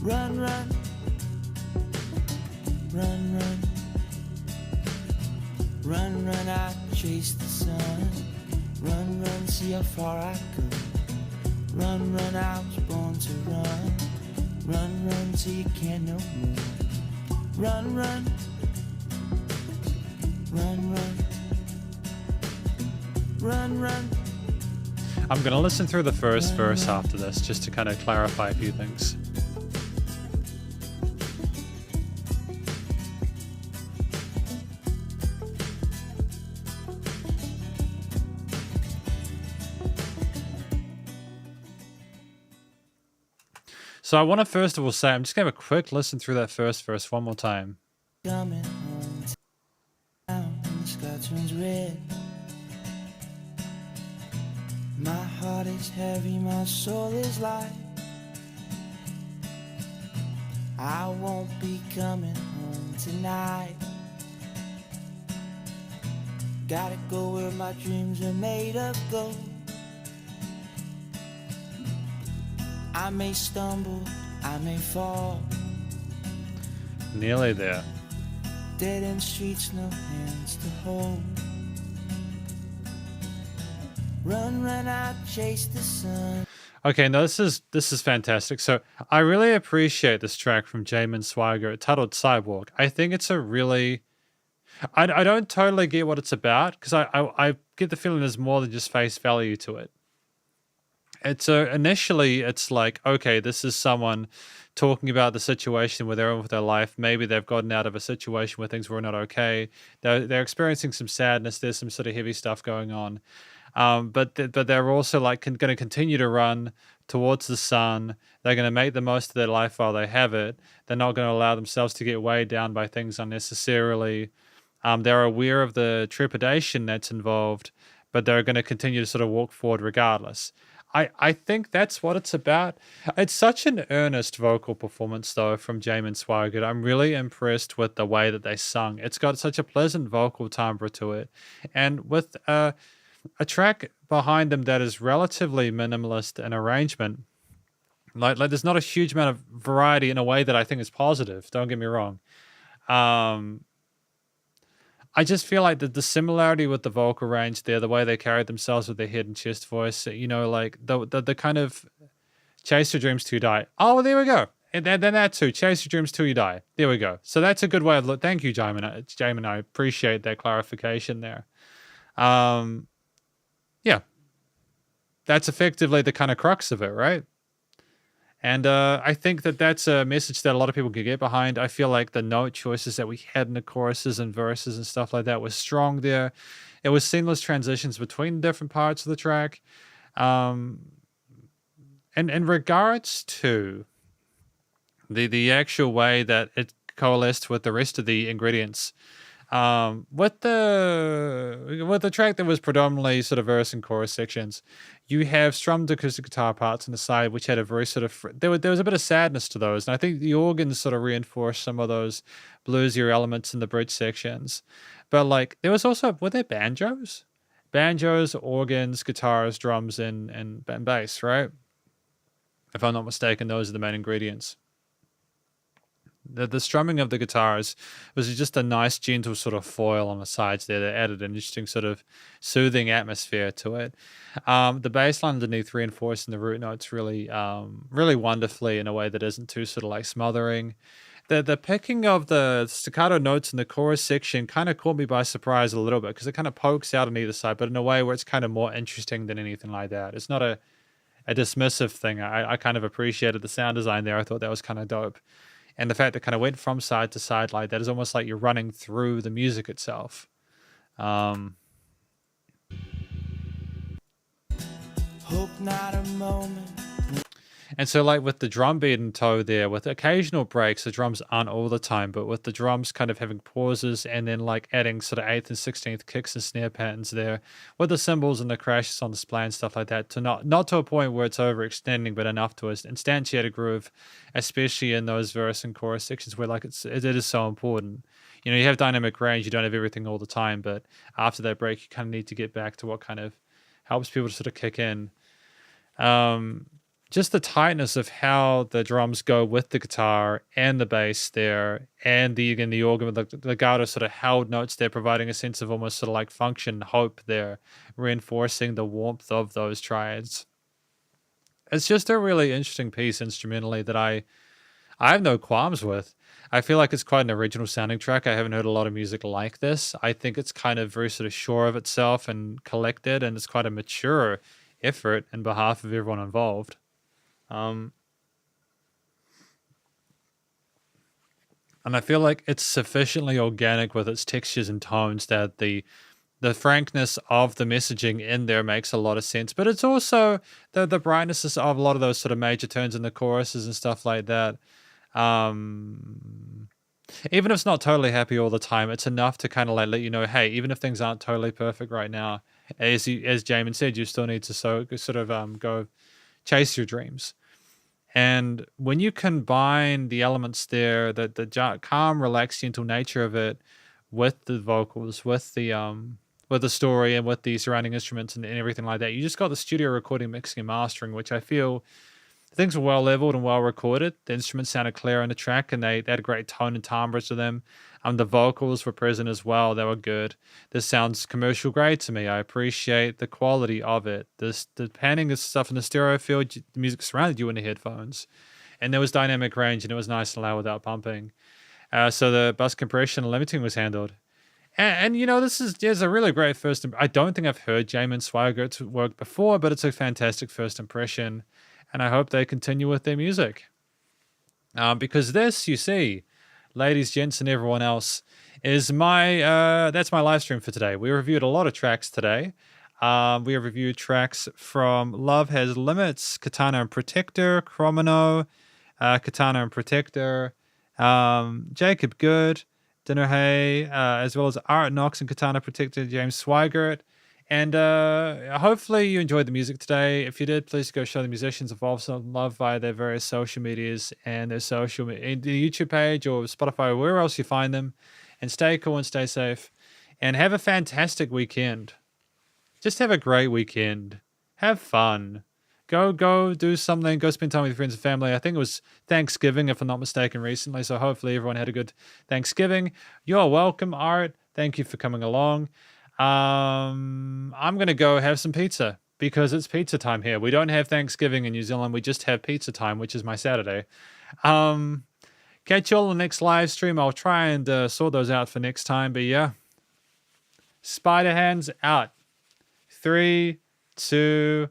Run, run. Run, run. Run, run, I chase the sun. Run, run, see how far I go. Run, run, I was born to run. Run, run, till you can't no more. Run, run. Run, run. Run, run.
I'm going to listen through the first verse after this just to kind of clarify a few things. So I want to first of all say, I'm just going to have a quick listen through that first verse one more time.
Coming home town when the sky turns red. My heart is heavy, my soul is light. I won't be coming home tonight. Gotta go where my dreams are made of gold. I may stumble, I may fall.
Nearly there.
Dead end streets, no hands to hold. Run, run, I chase the sun.
Okay, no, this is fantastic. So I really appreciate this track from Jamin Swigert titled Sidewalk. I think it's a really... I don't totally get what it's about, because I get the feeling there's more than just face value to it. It's initially it's like, okay, this is someone talking about the situation where they're in with their life. Maybe they've gotten out of a situation where things were not okay. They're experiencing some sadness. There's some sort of heavy stuff going on. But they're also like going to continue to run towards the sun. They're going to make the most of their life while they have it. They're not going to allow themselves to get weighed down by things unnecessarily. They're aware of the trepidation that's involved, but they're going to continue to sort of walk forward regardless. I think that's what it's about. It's such an earnest vocal performance, though, from Jamin Swaggart. I'm really impressed with the way that they sung. It's got such a pleasant vocal timbre to it. And with a track behind them that is relatively minimalist in arrangement, like there's not a huge amount of variety in a way that I think is positive. Don't get me wrong. I just feel like the similarity with the vocal range there, the way they carried themselves with their head and chest voice, like the kind of chase your dreams till you die. Oh, there we go. And then that too, chase your dreams till you die. There we go. So that's a good way of thank you, Jamin. Jamin, I appreciate that clarification there. Yeah, that's effectively the kind of crux of it, right? And I think that's a message that a lot of people could get behind. I feel like the note choices that we had in the choruses and verses and stuff like that was strong there. It was seamless transitions between different parts of the track. And in regards to the actual way that it coalesced with the rest of the ingredients, with the track that was predominantly sort of verse and chorus sections, you have strummed acoustic guitar parts on the side, which had a very sort of there was a bit of sadness to those, and I think the organs sort of reinforced some of those bluesier elements in the bridge sections. But like there was also were there banjos, organs, guitars, drums, and bass, right? If I'm not mistaken, those are the main ingredients. The strumming of the guitars was just a nice, gentle sort of foil on the sides there that added an interesting sort of soothing atmosphere to it. The bass line underneath reinforcing the root notes really, really wonderfully in a way that isn't too sort of like smothering. The picking of the staccato notes in the chorus section kind of caught me by surprise a little bit because it kind of pokes out on either side, but in a way where it's kind of more interesting than anything like that. It's not a dismissive thing. I kind of appreciated the sound design there. I thought that was kind of dope. And the fact that kind of went from side to side like that is almost like you're running through the music itself.
Hope not a moment.
And so like with the drum beat in tow there, with occasional breaks, the drums aren't all the time, but with the drums kind of having pauses and then like adding sort of 8th and 16th kicks and snare patterns there, with the cymbals and the crashes on display and stuff like that, to not to a point where it's overextending, but enough to instantiate a groove, especially in those verse and chorus sections where like it is so important. You have dynamic range, you don't have everything all the time, but after that break, you kind of need to get back to what kind of helps people to sort of kick in. Just the tightness of how the drums go with the guitar and the bass there, and the organ with the legato sort of held notes there, providing a sense of almost sort of like function, hope there, reinforcing the warmth of those triads. It's just a really interesting piece instrumentally that I have no qualms with. I feel like it's quite an original sounding track. I haven't heard a lot of music like this. I think it's kind of very sort of sure of itself and collected, and it's quite a mature effort in behalf of everyone involved. And I feel like it's sufficiently organic with its textures and tones that the frankness of the messaging in there makes a lot of sense. But it's also the brightness of a lot of those sort of major tones in the choruses and stuff like that. Even if it's not totally happy all the time, it's enough to kind of like let you know, hey, even if things aren't totally perfect right now, as Jamin said, you still need to sort of go chase your dreams. And when you combine the elements there, the calm, relaxed, gentle nature of it, with the vocals, with the story, and with the surrounding instruments and everything like that, you just got the studio recording, mixing, and mastering, which I feel things were well leveled and well recorded. The instruments sounded clear on the track, and they had a great tone and timbre to them. The vocals were present as well. They were good. This sounds commercial grade to me. I appreciate the quality of it. The panning of stuff in the stereo field, the music surrounded you in the headphones. And there was dynamic range, and it was nice and loud without pumping. So the bus compression and limiting was handled. And you know, this is a really great first. I don't think I've heard Jamin Swigert's work before, but it's a fantastic first impression, and I hope they continue with their music. Because this, you see, ladies, gents, and everyone else, is my that's my live stream for today. We reviewed a lot of tracks today. We have reviewed tracks from Love Has Limits, Katana and Protector, Chromino, Katana and Protector, Jacob Good, Dinner Hay, as well as Art Knox and Katana Protector, James Swigert. And hopefully you enjoyed the music today. If you did, please go show the musicians Evolve some love via their various social medias and their the YouTube page or Spotify or wherever else you find them. And stay cool and stay safe. And have a fantastic weekend. Just have a great weekend. Have fun. Go do something. Go spend time with your friends and family. I think it was Thanksgiving, if I'm not mistaken, recently. So hopefully everyone had a good Thanksgiving. You're welcome, Art. Thank you for coming along. I'm going to go have some pizza because it's pizza time here. We don't have Thanksgiving in New Zealand. We just have pizza time, which is my Saturday. Catch you all on the next live stream. I'll try and sort those out for next time. But yeah, Spiderhands out. 3, 2,